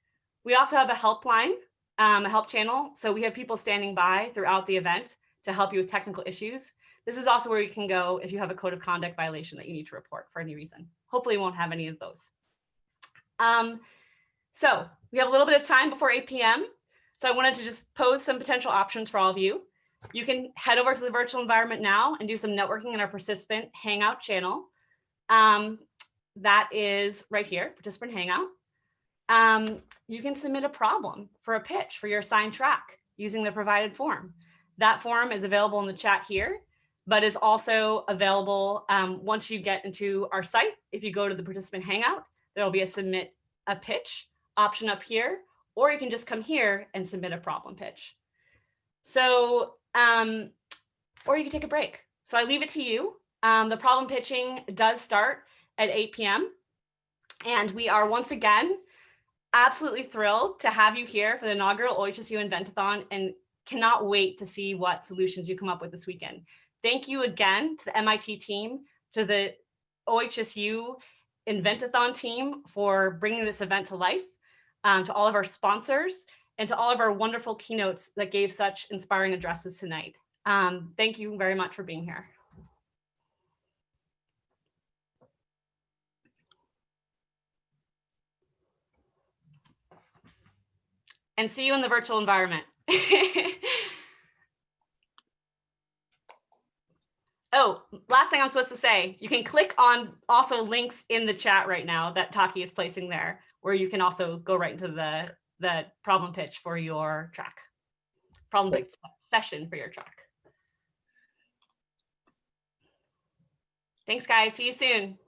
We also have a helpline, a help channel. So we have people standing by throughout the event to help you with technical issues. This is also where you can go if you have a code of conduct violation that you need to report for any reason. Hopefully you won't have any of those. So we have a little bit of time before 8 p.m. So I wanted to just pose some potential options for all of you. You can head over to the virtual environment now and do some networking in our participant hangout channel. That is right here, participant hangout. You can submit a problem for a pitch for your assigned track using the provided form. That form is available in the chat here, but is also available once you get into our site. If you go to the participant hangout, there will be a submit a pitch option up here, or you can just come here and submit a problem pitch. So, or you can take a break. So I leave it to you. The problem pitching does start at 8 p.m. And we are once again absolutely thrilled to have you here for the inaugural OHSU Invent-A-Thon and cannot wait to see what solutions you come up with this weekend. Thank you again to the MIT team, to the OHSU Invent-A-Thon team for bringing this event to life, to all of our sponsors, and to all of our wonderful keynotes that gave such inspiring addresses tonight. Thank you very much for being here. And see you in the virtual environment. Oh, last thing I'm supposed to say, you can click on also links in the chat right now that Taki is placing there, where you can also go right into the problem pitch for your track, problem pitch session for your track. Thanks, guys. See you soon.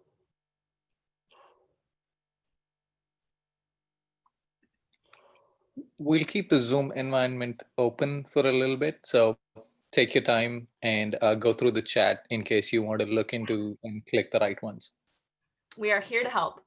We'll keep the Zoom environment open for a little bit. So take your time and go through the chat in case you want to look into and click the right ones.
We are here to help.